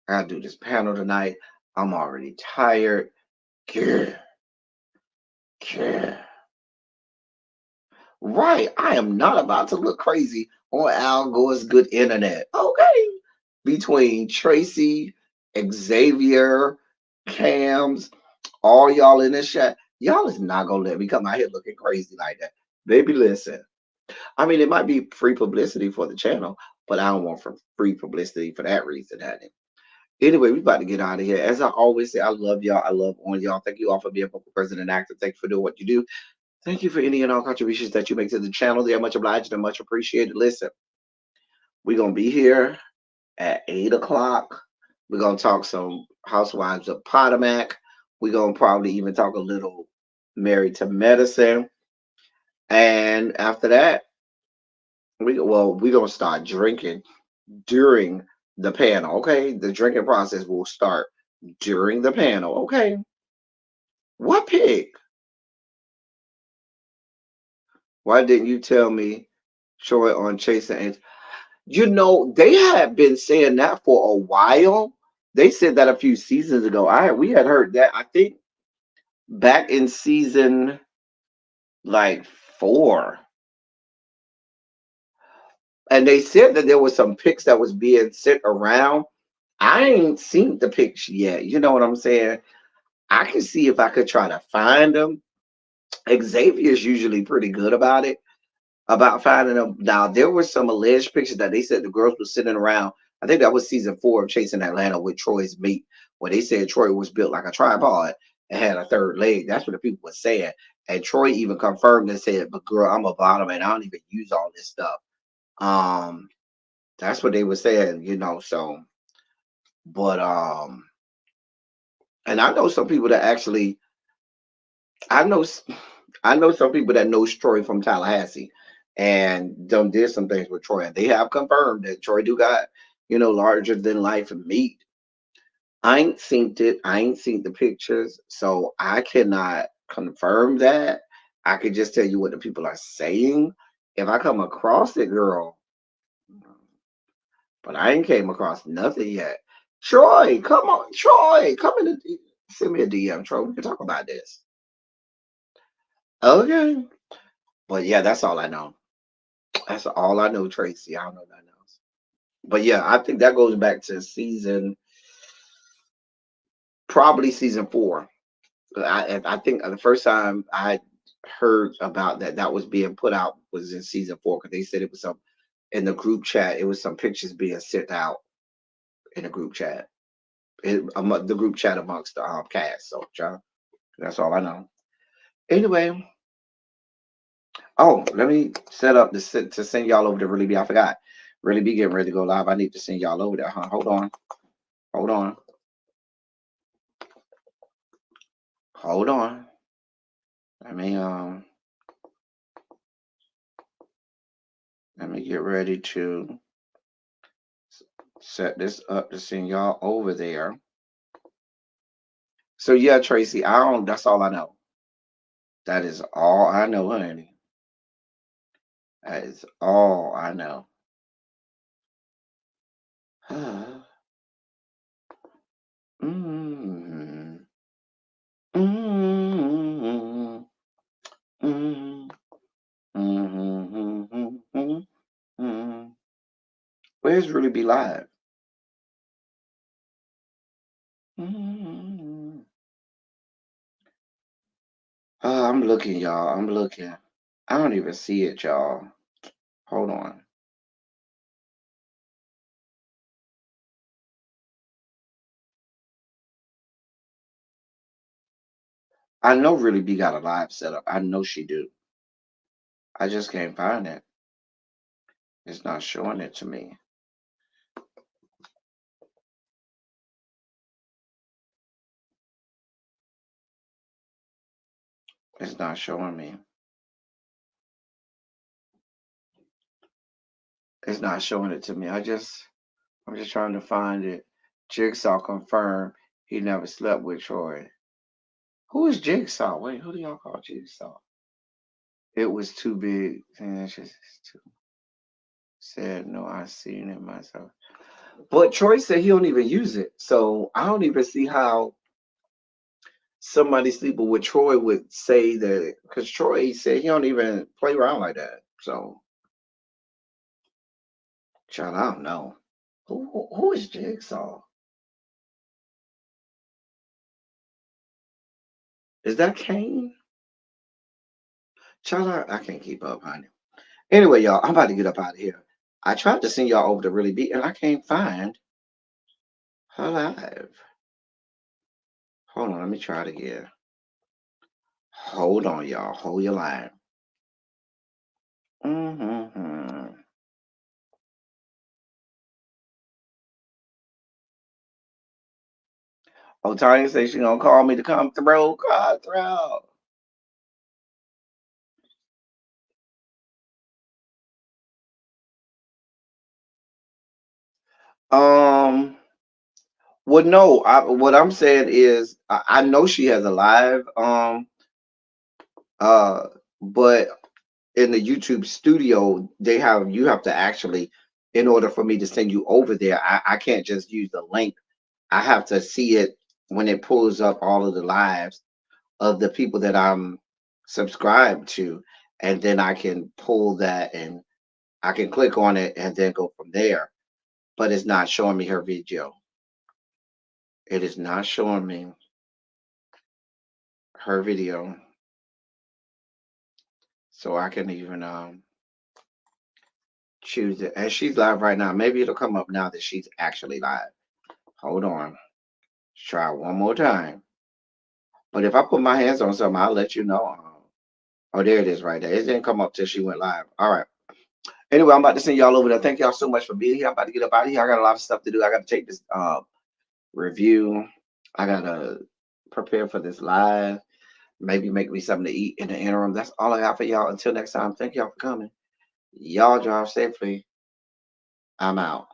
I gotta do this panel tonight. I'm already tired. Right, I am not about to look crazy on Al Gore's good internet. Okay. Between Tracy, Xavier, Cams, all y'all in this chat, y'all is not gonna let me come out here looking crazy like that. Baby, listen. I mean, it might be free publicity for the channel, but I don't want free publicity for that reason, honey. Anyway, we about to get out of here. As I always say, I love y'all. I love on y'all. Thank you all for being a vocal person and actor. Thank you for doing what you do. Thank you for any and all contributions that you make to the channel. They are much obliged and much appreciated. Listen, we're going to be here at 8 o'clock. We're going to talk some Housewives of Potomac. We're going to probably even talk a little Married to Medicine. And after that, we're going to start drinking during the panel. Okay, the drinking process will start during the panel. Okay, what pig? Why didn't you tell me Troy on Chase and you know they had been saying that for a while. They said that a few seasons ago. We had heard that, I think, back in season like 4. And they said that there was some pics that was being sent around. I ain't seen the pics yet. You know what I'm saying? I can see if I could try to find them. Xavier's usually pretty good about it, about finding them. Now, there were some alleged pictures that they said the girls were sitting around. I think that was season 4 of Chasing Atlanta with Troy's mate Well, they said Troy was built like a tripod and had a third leg. That's what the people were saying. And Troy even confirmed and said, "But girl, I'm a bottom and I don't even use all this stuff." That's what they were saying, you know. So, but and I know some people that actually, I know, I know some people that know Troy from Tallahassee, and done did some things with Troy, and they have confirmed that Troy do got, you know, larger than life meat. I ain't seen it. I ain't seen the pictures, so I cannot confirm that. I could just tell you what the people are saying. If I come across it, girl, but I ain't came across nothing yet. Troy, come on, Troy, come in. Send me a DM, Troy. We can talk about this. Okay, but yeah, that's all I know. That's all I know, Tracy. I don't know nothing else. But yeah, I think that goes back to probably season 4. I think the first time I heard about that was being put out was in season 4, because they said it was some in the group chat. It was some pictures being sent out in the group chat, the group chat amongst the cast. So, John, that's all I know. Anyway, oh, let me set up to send y'all over to Really Be. I forgot. Really Be getting ready to go live. I need to send y'all over there, huh? Hold on. Hold on. Hold on. Let me get ready to set this up to send y'all over there. So yeah, Tracy, that's all I know. That is all I know, honey. That is all I know. Mm, mm, mm, mm. Where's Really Be Live? Mm. I'm looking, y'all. I'm looking. I don't even see it, y'all. Hold on. I know Really Be got a live setup. I know she do. I just can't find it. It's not showing it to me. It's not showing me. It's not showing it to me. I'm just trying to find it. Jigsaw confirmed he never slept with Troy. Who is Jigsaw? Wait, who do y'all call Jigsaw? It was too big. And it's just too said no, I seen it myself. But Troy said he don't even use it. So I don't even see how somebody sleeping with Troy would say that, because Troy said he don't even play around like that. So, child, I don't know. Who is Jigsaw? Is that Kane? Child, I can't keep up, honey. Anyway, y'all, I'm about to get up out of here. I tried to send y'all over to Really Be, and I can't find her live. Hold on, let me try it again. Hold on, y'all. Hold your line. Oh, Tanya says she gonna call me to come through. Come through. Well, no. What I'm saying is, I know she has a live. But in the YouTube studio, you have to actually, in order for me to send you over there, I can't just use the link. I have to see it when it pulls up all of the lives of the people that I'm subscribed to, and then I can pull that and I can click on it and then go from there. But it's not showing me her video. It is not showing me her video. So I can even choose it. And she's live right now. Maybe it'll come up now that she's actually live. Hold on. Try one more time. But if I put my hands on something, I'll let you know. Oh, there it is right there. It didn't come up till she went live. All right. Anyway, I'm about to send y'all over there. Thank y'all so much for being here. I'm about to get up out of here. I got a lot of stuff to do. I got to take this review. I got to prepare for this live. Maybe make me something to eat in the interim. That's all I got for y'all. Until next time, thank y'all for coming. Y'all drive safely. I'm out.